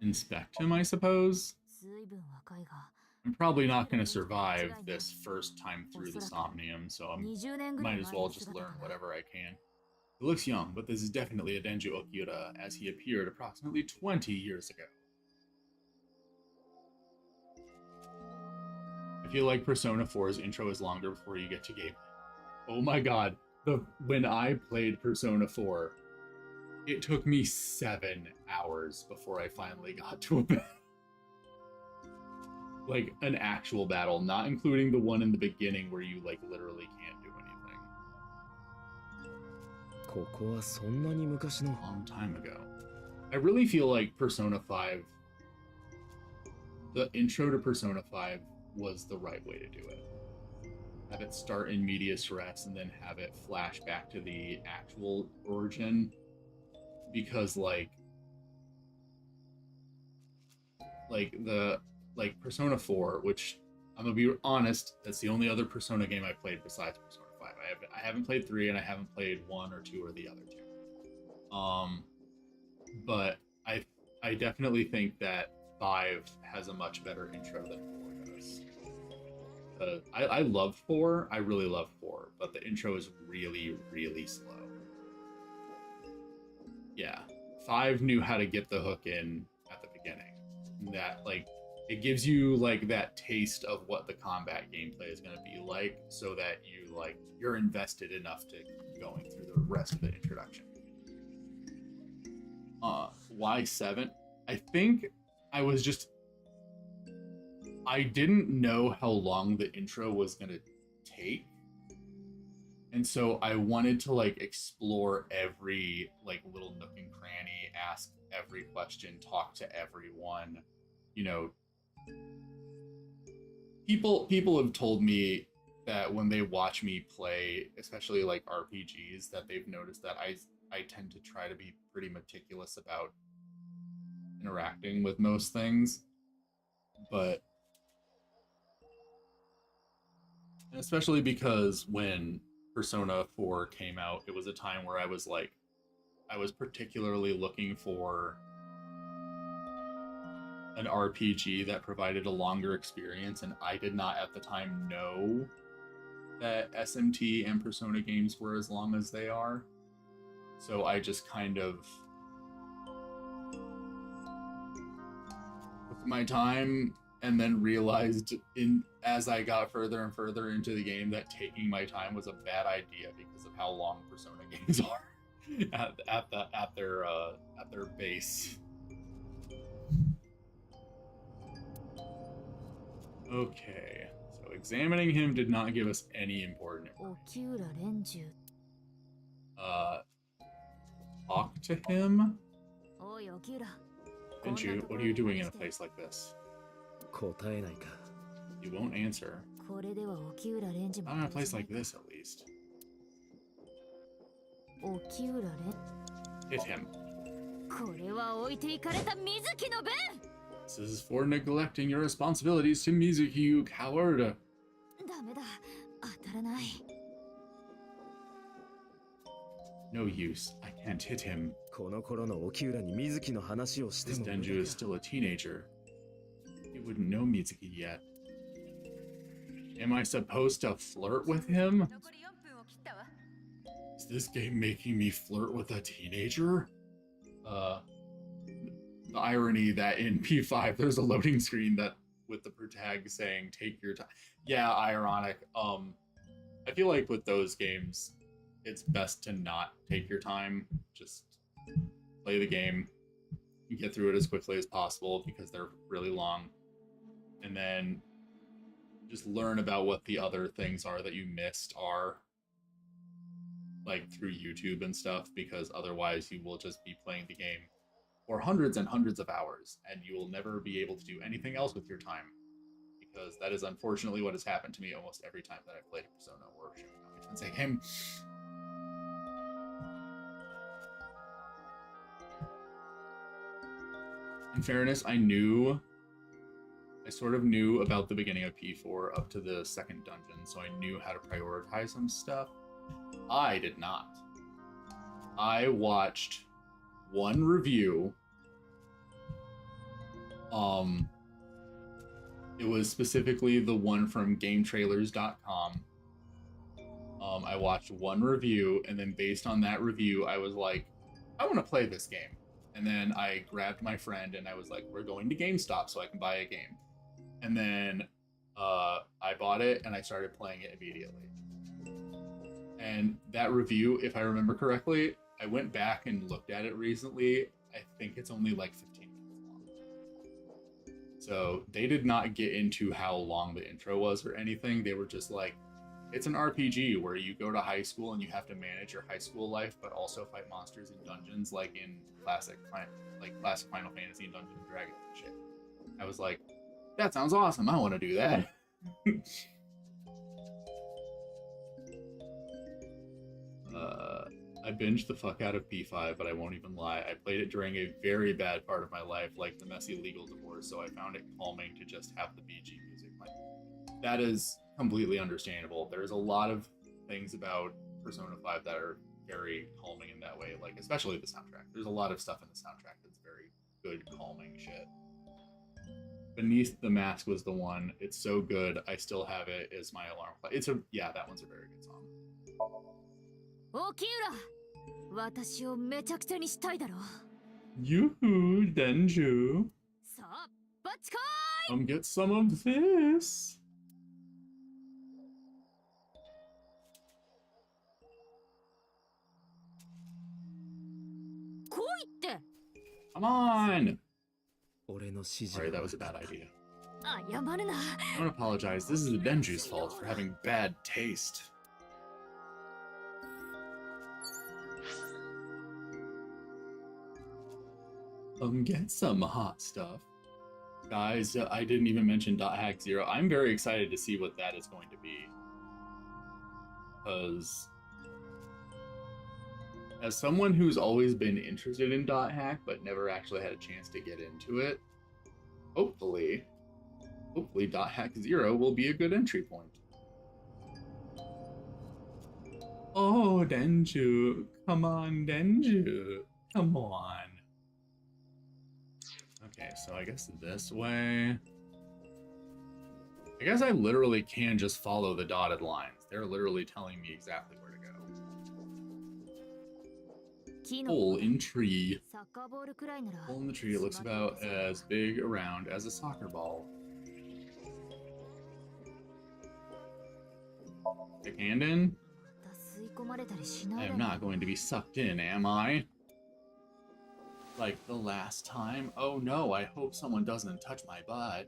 Inspect him, I suppose? I'm probably not going to survive this first time through the Somnium, so I might as well just learn whatever I can. He looks young, but this is definitely a Denju Okura, as he appeared approximately 20 years ago. I feel like Persona 4's intro is longer before you get to gameplay. Oh my god, when I played Persona 4, it took me 7 hours before I finally got to a battle. Like, an actual battle, not including the one in the beginning where you, like, literally can't do anything. A long time ago. I really feel like Persona 5, the intro to Persona 5 was the right way to do it. Have it start in medias res and then have it flash back to the actual origin. Because, like Persona 4, which I'm gonna be honest, that's the only other Persona game I played besides Persona 5. I haven't played 3 and I haven't played 1 or 2 or the other 2. But I definitely think that 5 has a much better intro than 4 does. I love 4, I really love 4, but the intro is really, really slow. Yeah, 5 knew how to get the hook in at the beginning. That, like, it gives you, like, that taste of what the combat gameplay is going to be like, so that you're invested enough to keep going through the rest of the introduction. Why 7? I think I didn't know how long the intro was going to take. And so I wanted to, like, explore every, like, little nook and cranny, ask every question, talk to everyone. You know, people have told me that when they watch me play, especially like RPGs, that they've noticed that I tend to try to be pretty meticulous about interacting with most things. But especially because when Persona 4 came out, it was a time where I was particularly looking for an RPG that provided a longer experience, and I did not at the time know that SMT and Persona games were as long as they are. So I just kind of took my time and then realized as I got further and further into the game that taking my time was a bad idea because of how long Persona games are at their base. Okay, so examining him did not give us any important information. Talk to him? Denju, what are you doing in a place like this? You won't answer. Not in a place like this, at least. Hit him. This is for neglecting your responsibilities to Mizuki, you coward. No use. I can't hit him. This Denju is still a teenager. He wouldn't know Mizuki yet. Am I supposed to flirt with him? Is this game making me flirt with a teenager? The irony that in P5 there's a loading screen that with the protag saying take your time. Yeah, ironic. I feel like with those games it's best to not take your time. Just play the game, get through it as quickly as possible because they're really long, and then just learn about what the other things are that you missed are, like through YouTube and stuff, because otherwise you will just be playing the game for hundreds and hundreds of hours and you will never be able to do anything else with your time, because that is unfortunately what has happened to me almost every time that I've played Persona or Shin Megami Tensei game. In fairness, I sort of knew about the beginning of P4 up to the second dungeon, so I knew how to prioritize some stuff. I did not. I watched one review It was specifically the one from GameTrailers.com. I watched one review, and then based on that review, I was like, I want to play this game. And then I grabbed my friend, and I was like, we're going to GameStop so I can buy a game. And then I bought it, and I started playing it immediately. And that review, if I remember correctly, I went back and looked at it recently. I think it's only like 15 minutes long. So they did not get into how long the intro was or anything. They were just like, it's an RPG where you go to high school and you have to manage your high school life, but also fight monsters in dungeons like in classic Final Fantasy and Dungeons and Dragons and shit. I was like, that sounds awesome. I want to do that. I binged the fuck out of P5, but I won't even lie. I played it during a very bad part of my life, like the messy legal divorce, so I found it calming to just have the BG music playing. That is completely understandable. There's a lot of things about Persona 5 that are very calming in that way, like especially the soundtrack. There's a lot of stuff in the soundtrack that's very good, calming shit. Beneath the Mask was the one. It's so good. I still have it as my alarm clock. That one's a very good song. オキウラ、私をめちゃくちゃにしたいだろ。Yoo-hoo, Denju. さあ、バッチコー Come get some of this. 来いって。 Come on. 俺の指示 Sorry, that was a bad idea. 謝るな。 I don't apologize. This is the Denju's fault for having bad taste. Get some hot stuff. Guys, I didn't even mention .hack 0. I'm very excited to see what that is going to be. Because as someone who's always been interested in .hack but never actually had a chance to get into it, hopefully .hack 0 will be a good entry point. Oh, Denju. Come on, Denju. Come on. Okay, so I guess this way. I guess I literally can just follow the dotted lines. They're literally telling me exactly where to go. Hole in tree. Hole in the tree looks about as big around as a soccer ball. Stick hand in? I am not going to be sucked in, am I? Like the last time? Oh no, I hope someone doesn't touch my butt.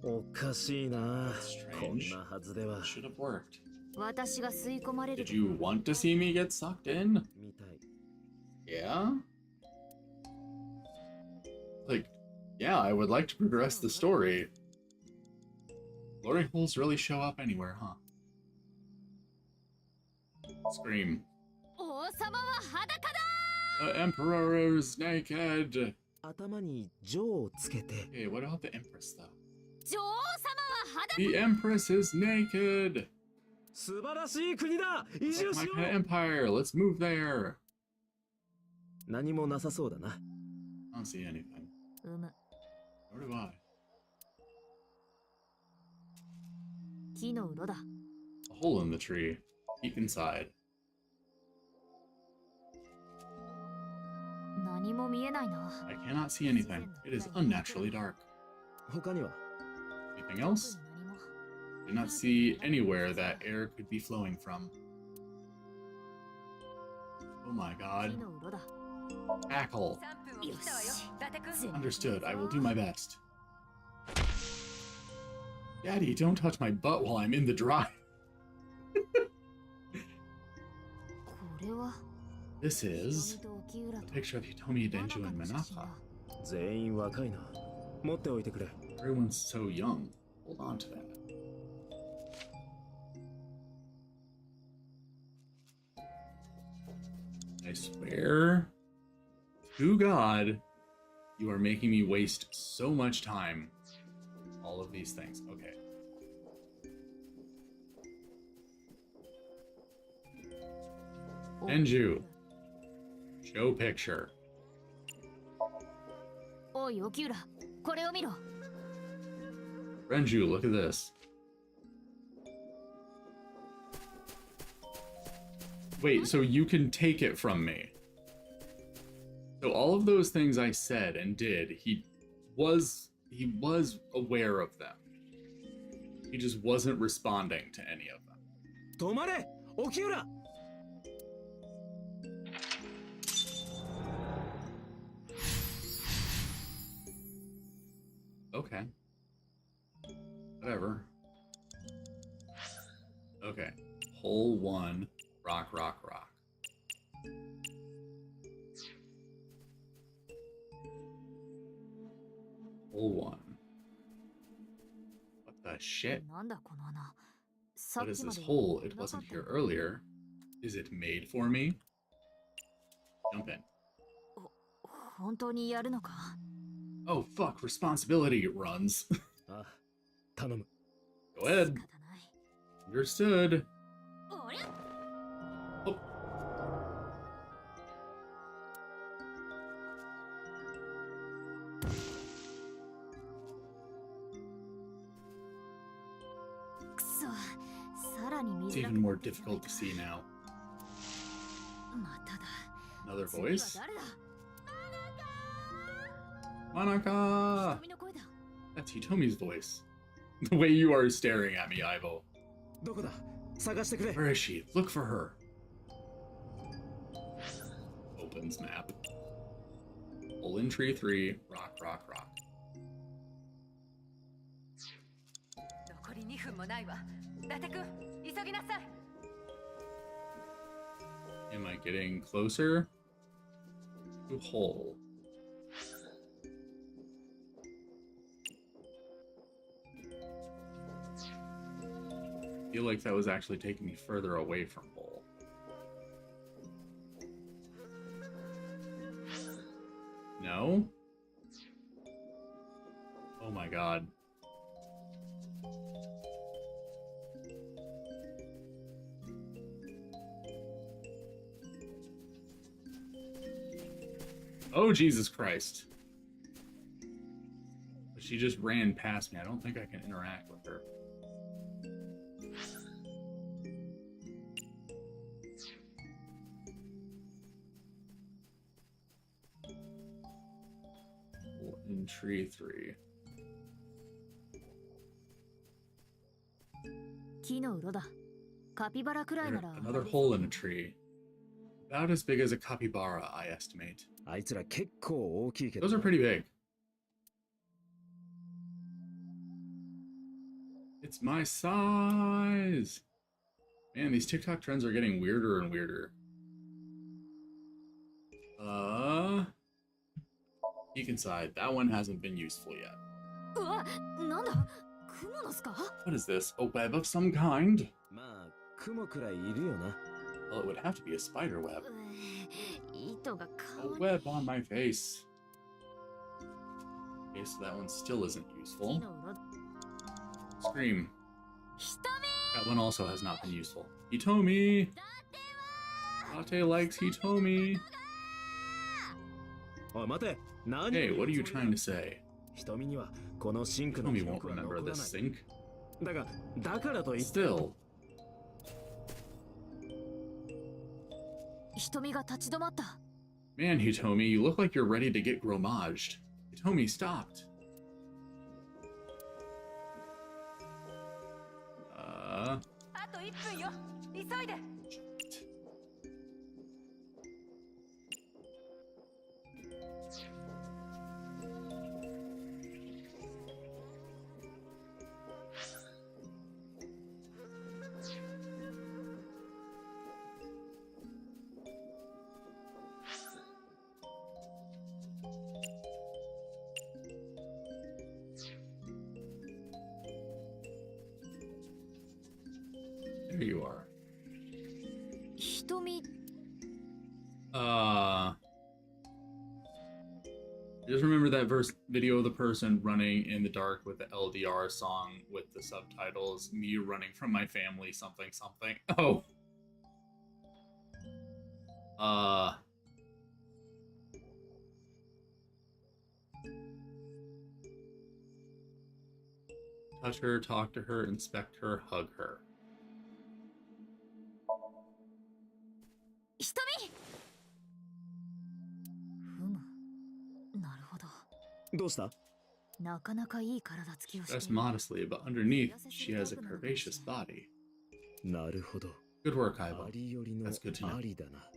おかしいな。 That's こん strange. なはずでは Should have worked. 私が吸い込まれる。 Did you want to see me get sucked in? みたい。 Yeah? Like, yeah, I would like to progress the story. Glory holes really show up anywhere, huh? Scream. 王様は裸だ。 The Emperor is naked! 頭にジョーをつけて。 Hey, what about the Empress, though? 女王様は裸。 The Empress is naked! 素晴らしい国だ。移 Like 住 my しよ pet う。 empire, let's move there! 何もなさそうだな。 I don't see anything. うむ。 Nor do I. 木の裏だ。 A hole in the tree. Peek inside. 何も見えないな。 I cannot see anything. It is unnaturally dark. 他には Anything else? 特に何も。 Do not see anywhere that air could be flowing from. Oh my 木 god. の裏だ。 Tackle. 3分を切ったわよ伊達君 Understood. I will do my best. Daddy, don't touch my butt while I'm in the dry. これは。 This is と沖浦 a と picture of Hitomi, Denju, and 真中の写真 Manaka. だ。全員若いな。持っておいてくれ。 Everyone's so young. Hold on to that. I swear to God, you are making me waste so much time. All of these things. Okay. Denju. Show picture. おい沖浦、これを見ろ。Renju, look at this. Wait, so you can take it from me. So all of those things I said and did, he was aware of them. He just wasn't responding to any of them. 止まれ沖浦 Okay. Whatever. Okay. Hole 1. Rock, rock, rock. Hole 1. What the shit? なんだこの穴。さ What っ is きま this で hole? な It かった wasn't here の earlier. Is it made for me? Jump in. 本当にやるのか Oh fuck, responsibility runs. あ頼む Go ahead. 仕方ない。 Understood. おりゃ Oh. It's even more difficult to see now. まただ。 Another 次は voice? 誰だ Manaka! 瞳の声だ。 That's Hitomi's voice. The way you are staring at me, Ivo. どこだ探してくれ Where is she? Look for her. Opens map. Hole in tree 3. Rock, rock, rock. 残り2分もないわ。伊達くん、急ぎなさい。 Am I getting closer to hole? I feel like that was actually taking me further away from hole. No? Oh my god. Oh, Jesus Christ. But she just ran past me. I don't think I can interact with her. In tree 3. 木の裏だ。カピバラくらいなら。 Another hole in a tree. About as big as a capybara, I estimate. あいつら結構大きいけど Those are pretty big. It's my size! Man, these TikTok trends are getting weirder and weirder. Peek inside. That one hasn't been useful yet. うわ、なんだクモの巣か What is this? A web of some kind? まあ雲くらいいるよな Well, it would have to be a spider web. 糸が A 顔に web on my face. Okay, so that one still isn't 木 useful. の裏 Scream. 瞳 That one also has not been useful. Hitomi! Date likes Hitomi. おい待て何 Hey, what are you trying to say? 瞳にはこのシンクの Hitomi 記 won't 憶は remember 残ら this ない sink. だがだからといって Still, 瞳が立ち止まった man, Hitomi, you look like you're ready to get gromaged. Hitomi stopped. あと1分よ。急いで。 There you are. 瞳 Just remember that video of the person running in the dark with the LDR song with the subtitles, me running from my family, something, something. Oh. Touch her, talk to her, inspect her, hug her. 瞳。ふむ。なるほど。どうした？なかなかいい体つきをしてい Dressed る。 modestly, but underneath, she has a curvaceous body. なるほど。 Good work, Ivo. ありよりの That's good to know. ありだな。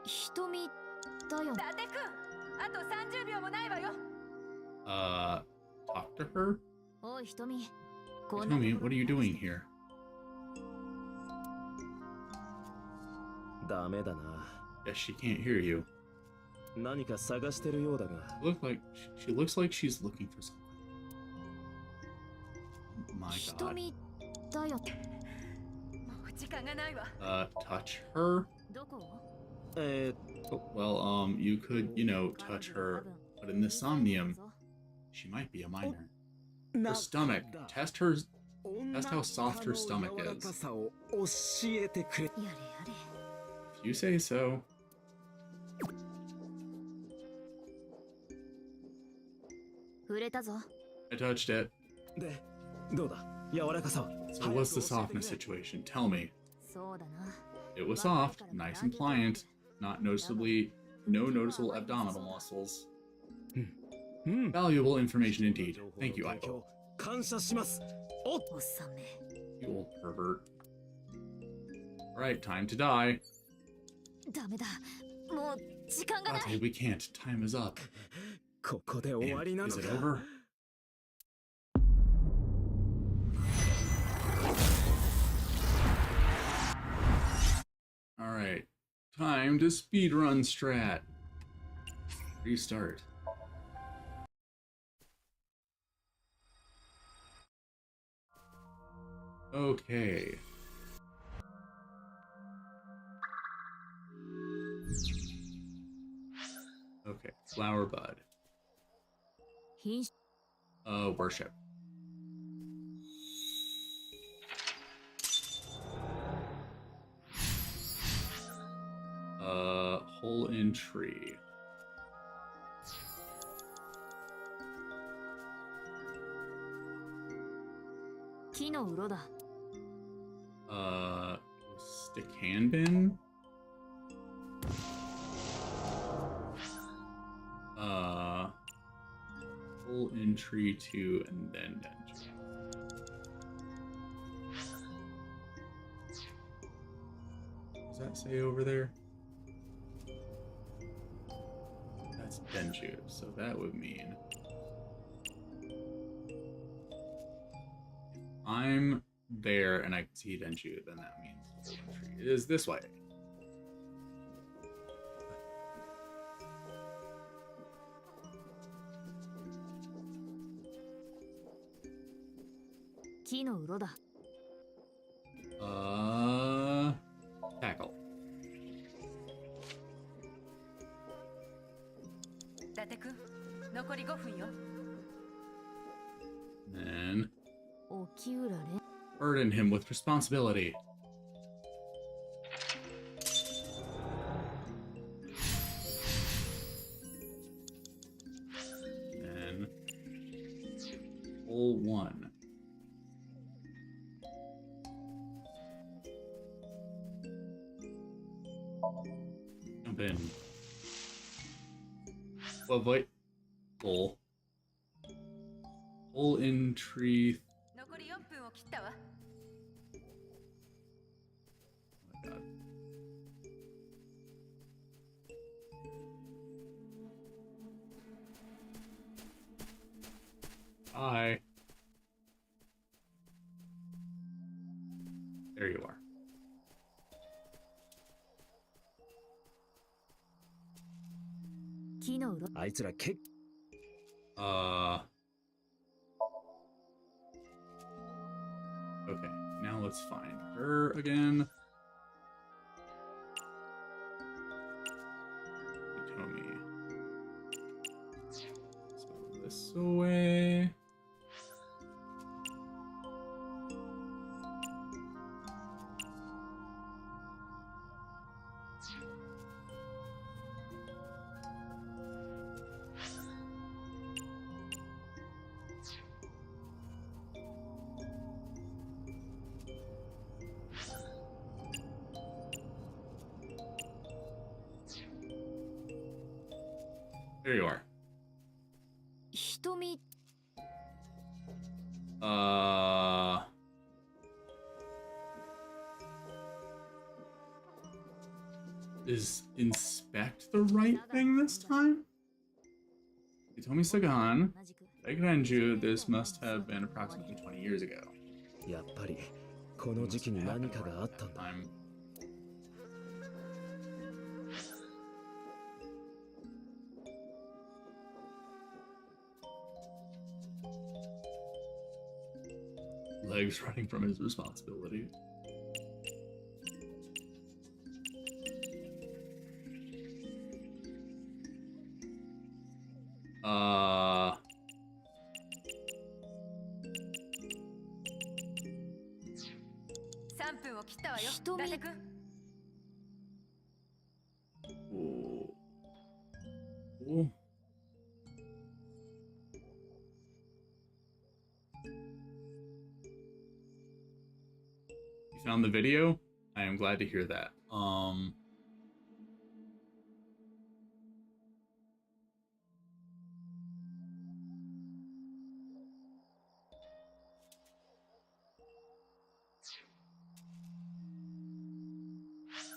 瞳だよ。伊達くん、あと30秒もないわよ。 Talk to her? おい瞳。 Tommy, what are you doing here? ダメだな。 Yes, she can't hear you. 何か探してるようだが。She looks like she's looking for something. My god. 瞳だよ。もう時間がないわ。 Touch her? どこ？ Oh, well, you could, touch her, but in the Somnium, she might be a minor. Her stomach. Test how soft her stomach is. 教えてくれ。やれやれ。 If you say so. 触れたぞ。 I touched it. で、どうだ？柔らかさは。 So what's the softness situation? Tell me. そうだな。 It was soft, nice and pliant, no noticeable abdominal muscles. Valuable information indeed. Thank you, Ivo. 感謝します。おっ。おっさんめ。 You old pervert. Alright, time to die. ダメだ。もう時間がない。 Okay, we can't. Time is up. ここで終わりな Man, の is か。 it over? Alright. Time to speedrun strat. Restart. Okay. Okay, flower bud. 品種。 Worship. Hole in tree. .木のうろだ。 Stick hand bin? Hole in tree 2 and then dungeon. Does that say over there? That's Denju, so that would mean if I'm there and I can see Denju, then that means it is this way. Tackle. 伊達くん、残り5分よ。 And 沖浦連。 burden him with responsibility. And hole 1. Jump in. Well, wait. Hole. Hole in tree. 残り4分を切ったわ。 Oh my god. Hi. There you are. 木のうろ。あいつら結 Okay, now let's find her again. Hitomi. So this away. There you are. 瞳 Is inspect the right thing this time? Hitomi Sagan, 同じく Daikirenju, this must have been approximately 20 years ago. やっぱりこの時期に何かがあったんだ。 Time. Legs running from his responsibility. Uh... 3分を切ったわよ。瞳伊達君。 Oh. Oh. You found the video? I am glad to hear that.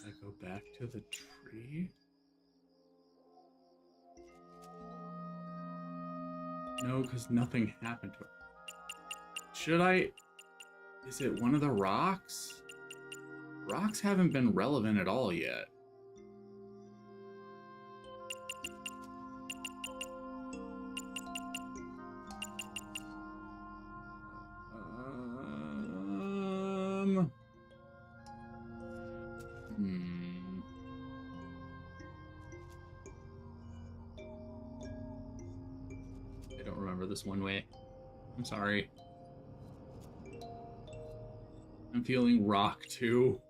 I go back to the tree? No, because nothing happened to it. Should I? Is it one of the rocks? Rocks haven't been relevant at all yet. I don't remember this one way. I'm sorry. I'm feeling rock too.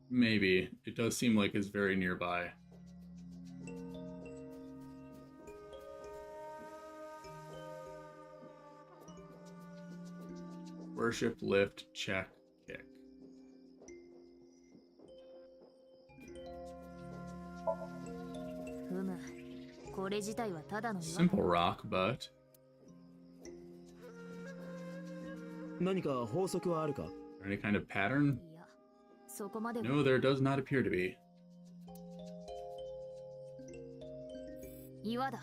Maybe. It does seem like it's very nearby. Worship, lift, check, kick. ふむこれ自体はただの岩 Simple rock, but 何か法則はあるか？ any kind of pattern? いやそこまでは No, there does not appear to be. 岩だ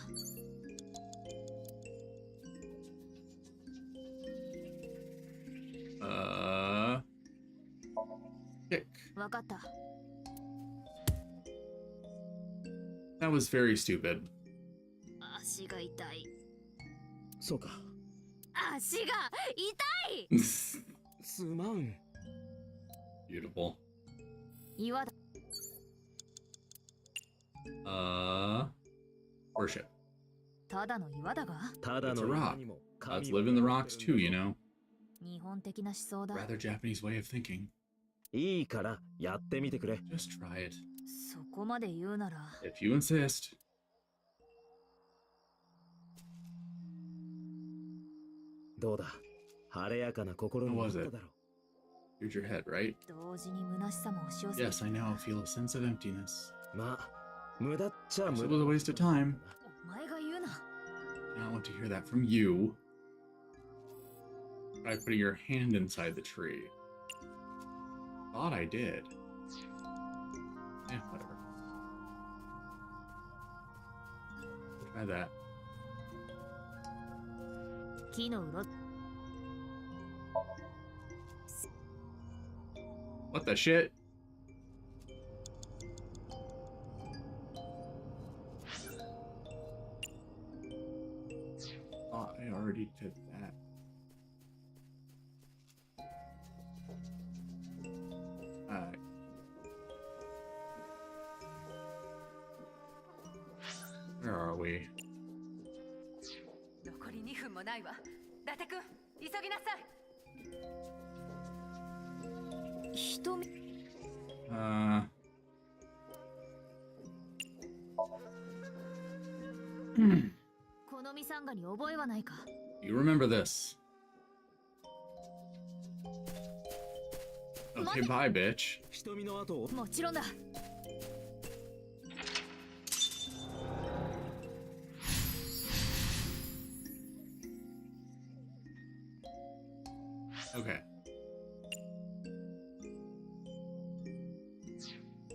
Kick. わかった That was very stupid. 足が痛いそうか。足が痛い すまん。 Beautiful. 岩だ Worship. ただの岩だがただ It's の a 岩 rock. にも Gods live in the rocks too, you know. 日本的な思想だ Rather Japanese way of thinking. いいからやってみてくれ。 Just try it. そこまで言うなら If you insist. どうだ。晴れやかな心になっただろう。 Here's your head, right? 同時に虚しさも押し寄せ Yes, I now feel a sense of emptiness. まあ、無駄っちゃ It 無 was 駄。 a waste of time. お前が言うな I don't want to hear that from you. Try putting your hand inside the tree. Thought I did. Whatever. Try that. 木のうろ What the shit? Thought I already did that. Where are we? 残り2分もないわ。伊達君、急ぎなさい。瞳 このミサンガに覚えはないか You remember this. Okay, bye, bitch. 瞳の後を。もちろんだ Okay.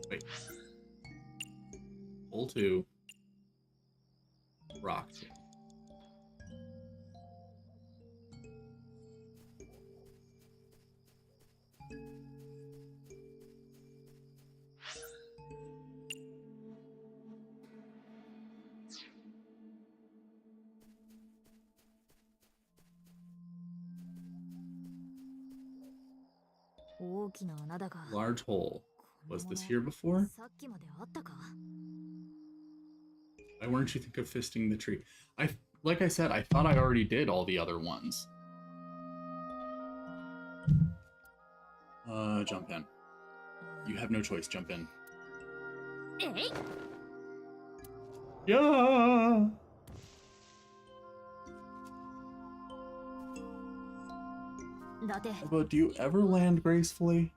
Wait. Hole 2. Rock 2. Large hole. Was this here before? Why weren't you think of fisting the tree? Like I said, I thought I already did all the other ones. Jump in. You have no choice, jump in. Yeah! But do you ever land gracefully?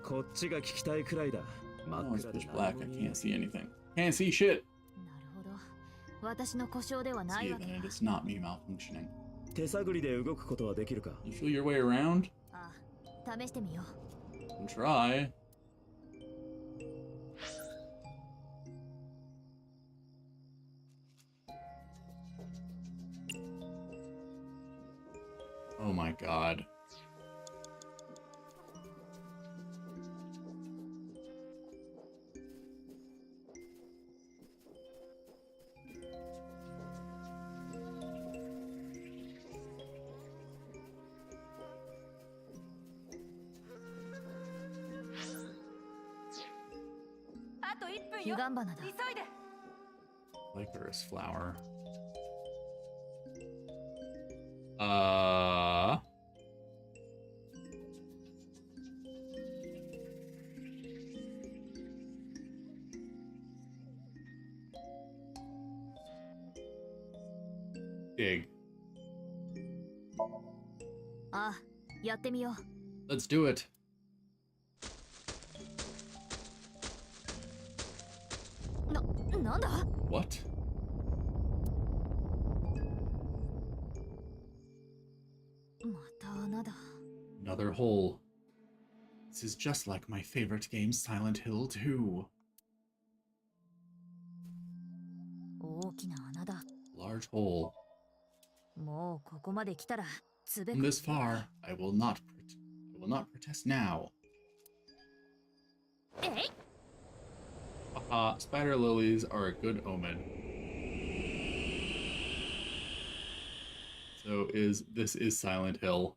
こっちが聞きたいくらいだ。 Oh, it's pitch black. I can't see anything. Can't see shit! See, then it is not me malfunctioning. 手探りで動くことはできるか? You feel your way around? Try. Oh my god. Licorice flower. Dig. Let's do it. What? Another hole. This is just like my favorite game, Silent Hill 2. Large hole. From this far, I will not protest now. Spider lilies are a good omen. So this is Silent Hill.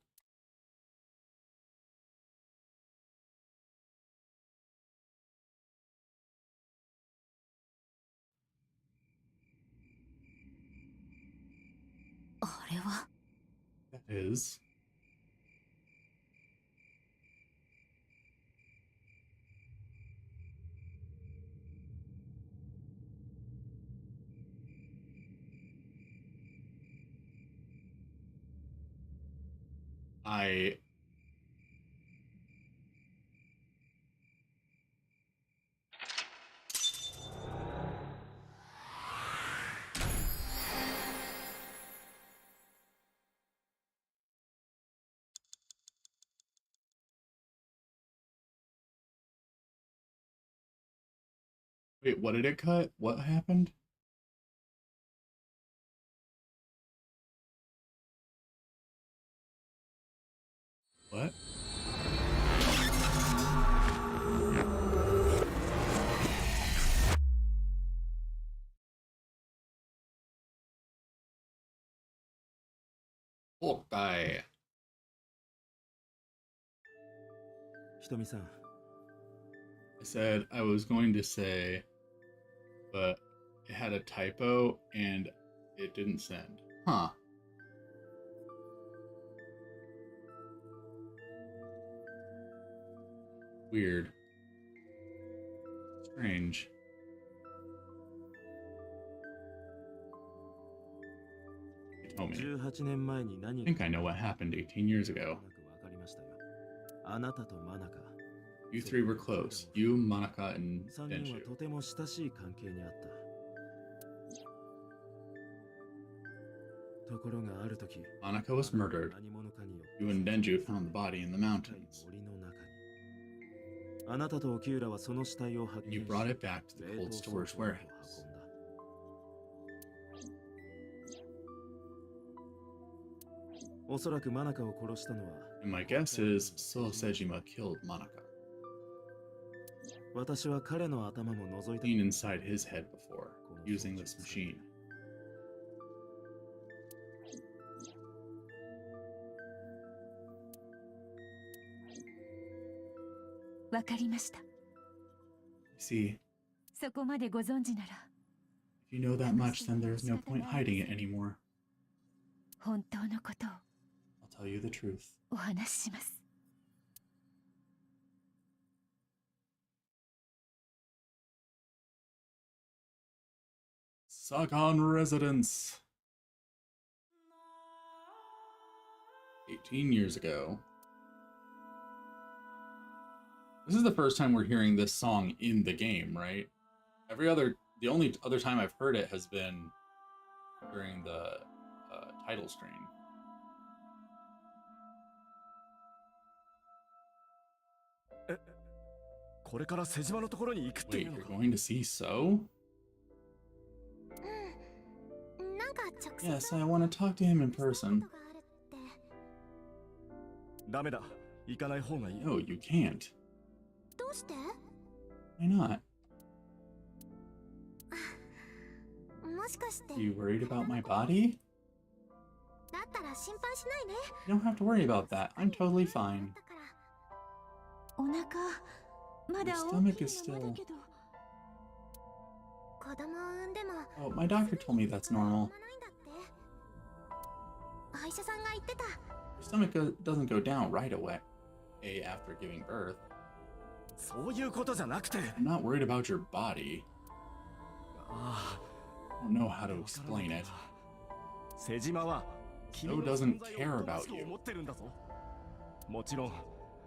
That is. Wait, what did it cut? What happened? What? Okay. ひとみさん。 I said I was going to say, but it had a typo and it didn't send. Huh. Weird. Strange. You told me. 18年前に何 I think I know what happened 18 years ago. わかりましたよ。あなたとマナカ。 You three were close. You, Monica, and 3人は Denshu. とても親しい関係にあった。ところがあるとき、 Monica was murdered. 何者かによって You and Denju found the body in the mountains. 森の中に。あなたと沖浦はその死体を発見 You し、 brought it back to the 冷 cold 凍 storage 倉庫へ warehouse. 運んだ。おそらくマナカを殺したのは、 And my guess is So Sejima killed Monica. 私は彼の頭も覗いた。 Seen inside his head before, using this machine. わかりました。 See, そこまでご存知なら if you know that much, then there's no point hiding it anymore. 本当のことを I'll tell you the truth. お話しします。 Sagan residence. 18 years ago. This is the first time we're hearing this song in the game, right? The only other time I've heard it has been during the title screen. これから瀬島のところに行くってい Wait, うの you're か。 going to see So? なんか直接 Yes, I want to talk to him in person. ことがあるってダメだ。行かない方がいい。 No, you can't. どうして？ Why not? もしかして Are you worried about my body? だったら心配しないで。 You don't have to worry about that. I'm totally fine. だからお腹まだ Your 大 stomach きい is ままだ still... けど。子供を産んでも Oh, my doctor told me that's 産ま normal. ないんだって歯医者さんが言ってた。 Your stomach doesn't go down right away after giving birth. そういうことじゃなくて。 I'm not worried about your body. あ I don't know how あ。 to explain it. 瀬島は So doesn't care about you. 思ってるんだぞ。もちろん。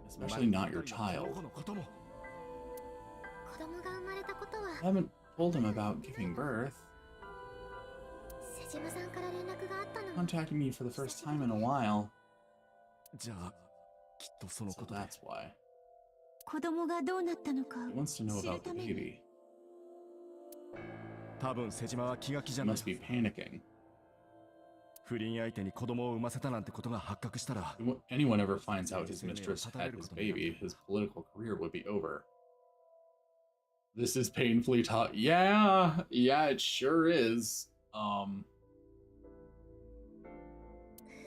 Especially not your child. 子のことも。子供が生まれたことは I haven't told him about giving birth. 瀬島さんから連絡があったの。 Contacted me for the first time in a while. じゃあきっとその So ことで。 that's why. 子供がどうなったのか He wants to know 知る about the ために baby. 多分瀬島は気が気じ He ゃない。 must be panicking. 不倫相手に子供を産ませたなんてことが発覚したら、 If anyone ever finds out his mistress had his baby, his political career would be over. This is painfully taught. Yeah, it sure is. 不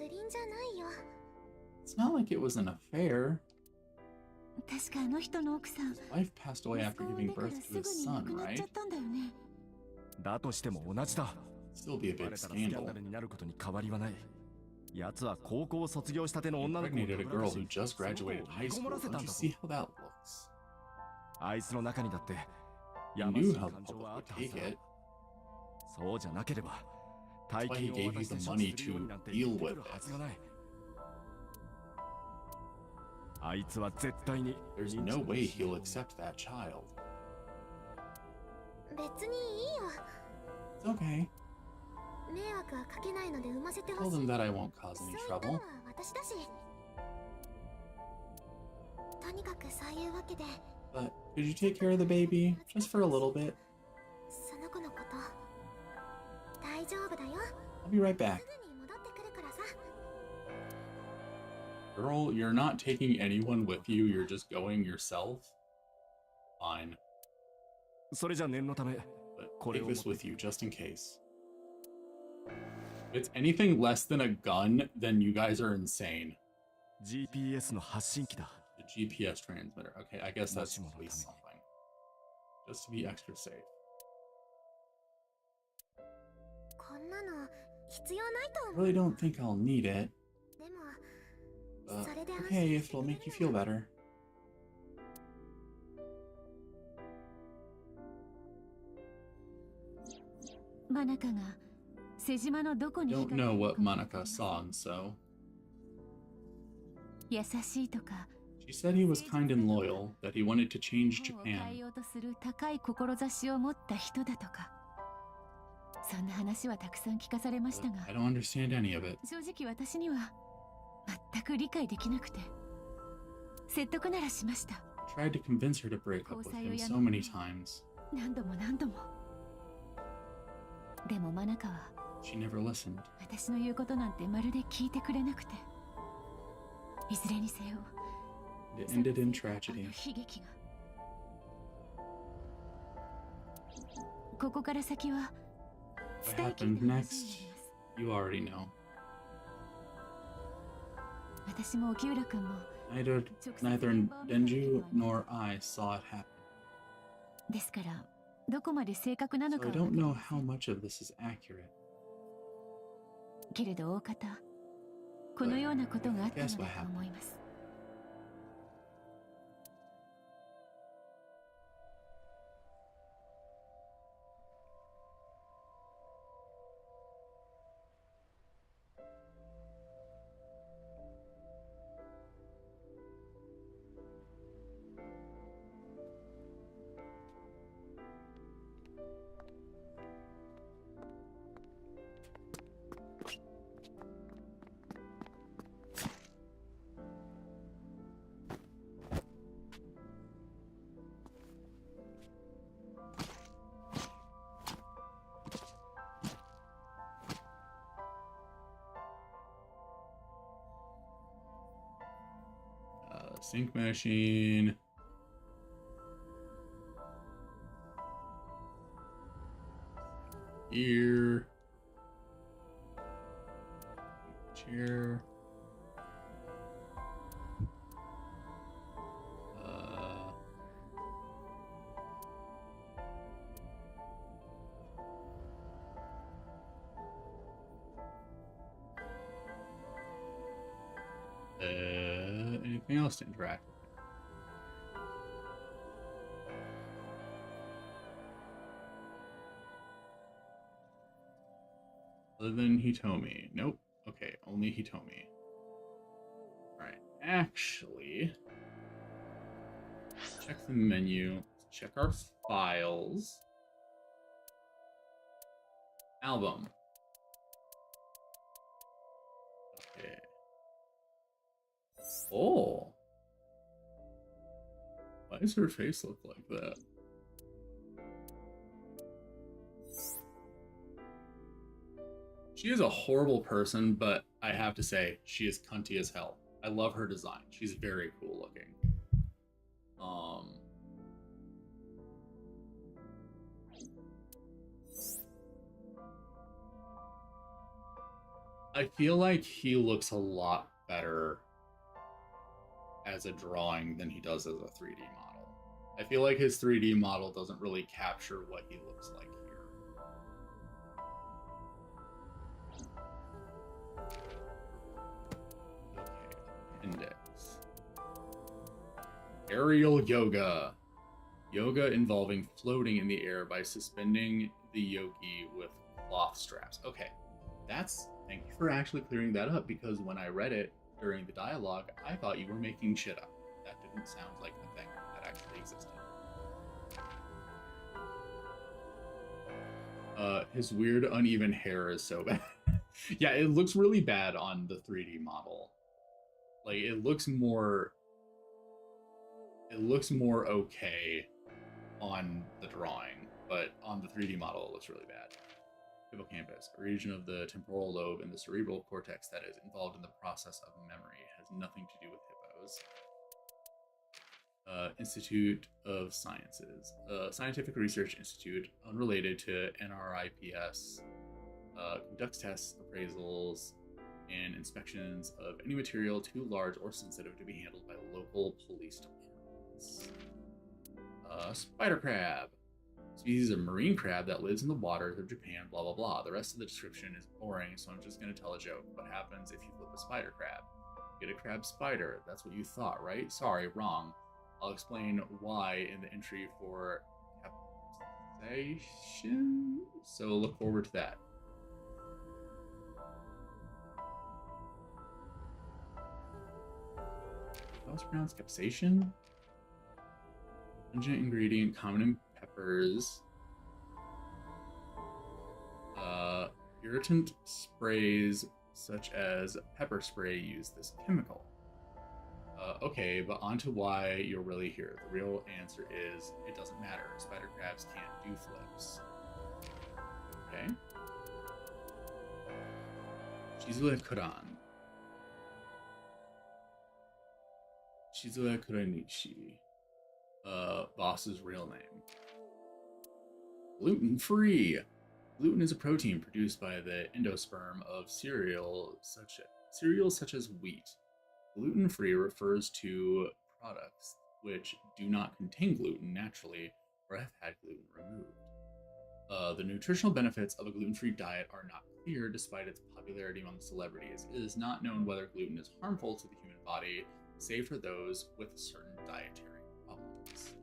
倫じゃないよ。 It's not like it was an affair. 確かあの人の奥さん His wife passed away 息子 after を産ん giving でから birth す to ぐ his に亡 son, くなっちゃ right? ったんだよね。だとしても同じだ。 Still be a バ big レたらスキャン scandal. ダルになることに変わりはない。奴は高校を卒業したての He 女の子を impregnated a たぶら girl かし who just その子 graduated を high 寝込 school. まらせた Don't ん you だぞ。 see how that looks? あいつの中にだって He やま knew しい how 感 the 情はあ public った would はず take だ。 it. そうじゃなければ大 That's why he 金を gave you 渡して the 処 money 置するようになんて to 言 deal ってく with るは it. ずがない。あいつは絶対に There's no way he'll accept that child. 別にいいよ。 It's okay. 迷惑はかけないので産ませてほ Told し him い。 that I won't cause そう any 言ったの trouble. は私だし。とにかくそういうわけで、 But could you take care of the baby? Just for a little bit? その子のこと大丈夫だよ。 I'll be right back. すぐに戻ってくるからさ。 Girl, you're not taking anyone with you, you're just going yourself? Fine. それじゃ念のため But take this with you just in case. If it's anything less than a gun, then you guys are insane. GPS の発信機だ。 The GPS transmitter. Okay, I guess that's at Moshimo no least tame. something. Just to be extra safe. こんなの必要ないと I 思う。 really don't think I'll need it. でも、 But それで安 okay, 心 if して it'll くれ make you る feel なら better. マナカが瀬島のどこに惹 Don't かれた know の what かもわか Monica りません saw in So. 優しいとか She said he was kind and loyal, that he wanted to change 日本を変え Japan. ようとする高い志を持った人だとかそんな話はたくさん聞かされましたが、 I don't understand any of it. 正直私には全く理解できなくて、説得ならしました。 I tried to convince her to break up with him so many times. 何度も何度も。でもマナカは She never listened. 私の言うことなんてまるで聞いてくれなくて、いずれにせよ It ended in あの tragedy. 悲劇が。ここから先は What 伝えきれ happened た話になりま next? す。 You already know. 私も沖浦君も Neither Denju nor I saw it happen. ですから、どこまで正確なの So か I は分 don't かり know ませ how ん。 much of this is accurate. けれど大方このようなことがあったの Guess だ what と happened? 思います。Sync machine. Here. Chair. Anything else to interact with? Other than Hitomi. Nope. Okay, only Hitomi. Alright, actually, check the menu. Check our files. Album. Okay. Oh. Why does her face look like that? She is a horrible person, but I have to say, she is cunty as hell. I love her design. She's very cool looking. I feel like he looks a lot better as a drawing than he does as a 3D model. I feel like his 3D model doesn't really capture what he looks like here. Okay, index. Aerial yoga. Yoga involving floating in the air by suspending the yogi with cloth straps. Okay, thank you for actually clearing that up, because when I read it during the dialogue, I thought you were making shit up. That didn't sound like a thing that actually existed. His weird uneven hair is so bad. Yeah, it looks really bad on the 3D model. Like, it looks more okay on the drawing, but on the 3D model it looks really bad. Hippocampus, a region of the temporal lobe in the cerebral cortex that is involved in the process of memory, has nothing to do with hippos. Institute of Sciences, a scientific research institute unrelated to NRIPS, conducts tests, appraisals, and inspections of any material too large or sensitive to be handled by local police departments. Spider crab, species of marine crab that lives in the waters of Japan, blah blah blah. The rest of the description is boring, so I'm just going to tell a joke. What happens if you flip a spider crab? Get a crab spider. That's what you thought, right? Sorry, wrong. I'll explain why in the entry for capsation, so look forward to that. How was pronounced capsation? Pungent ingredient common in peppers. Irritant sprays such as pepper spray use this chemical. Okay, but on to why you're really here. The real answer is it doesn't matter. Spider crabs can't do flips. Okay. Shizue Kuran. Shizue Kuranishi. Boss's real name. Gluten-free. Gluten is a protein produced by the endosperm of cereals such as wheat. Gluten-free refers to products which do not contain gluten naturally or have had gluten removed. The nutritional benefits of a gluten-free diet are not clear despite its popularity among celebrities. It is not known whether gluten is harmful to the human body, save for those with certain dietary problems.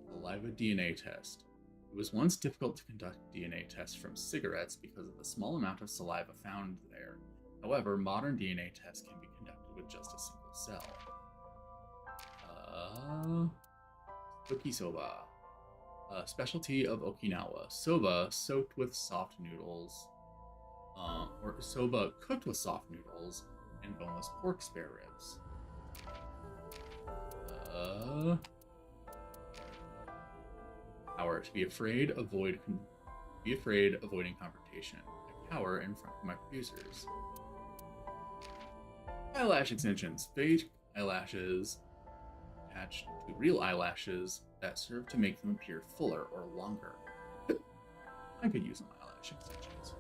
Saliva DNA test. It was once difficult to conduct DNA tests from cigarettes because of the small amount of saliva found there. However, modern DNA tests can be conducted with just a single cell. Tokisoba. A specialty of Okinawa. Soba soaked with soft noodles, or soba cooked with soft noodles and boneless pork spare ribs. Power. To be afraid, avoiding confrontation. I cower in front of my producers. Eyelash extensions. Fake eyelashes attached to real eyelashes that serve to make them appear fuller or longer. I could use some eyelash extensions.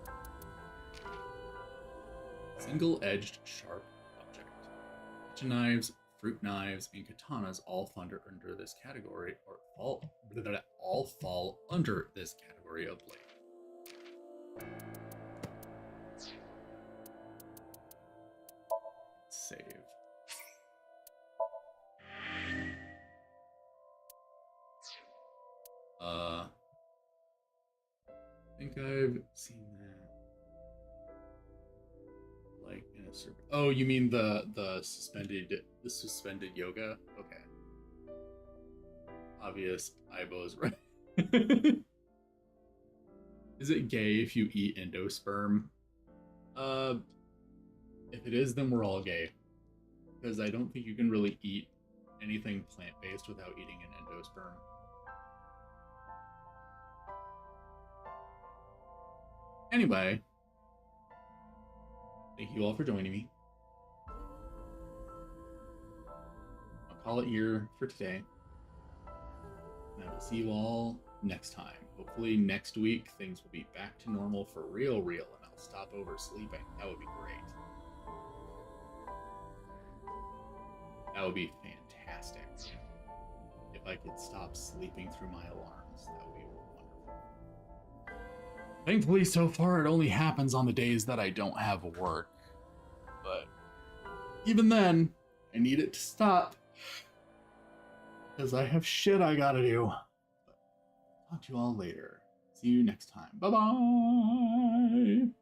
Single-edged sharp object. Kitchen knives, fruit knives, and katanas all fall under this category, or all fall under this category of blade. Save. I think I've seen that. Like in a circle. Oh, you mean the suspended yoga? Okay. Obvious Ibo's right. Is it gay if you eat endosperm? If it is, then we're all gay. Because I don't think you can really eat anything plant-based without eating an endosperm. Anyway, thank you all for joining me. I'll call it here for today. And I will see you all next time. Hopefully next week things will be back to normal for real, and I'll stop oversleeping. That would be great. That would be fantastic. If I could stop sleeping through my alarms, that would be wonderful. Thankfully, so far, it only happens on the days that I don't have work. But even then, I need it to stop. Because I have shit I gotta do. But talk to you all later. See you next time. Bye-bye!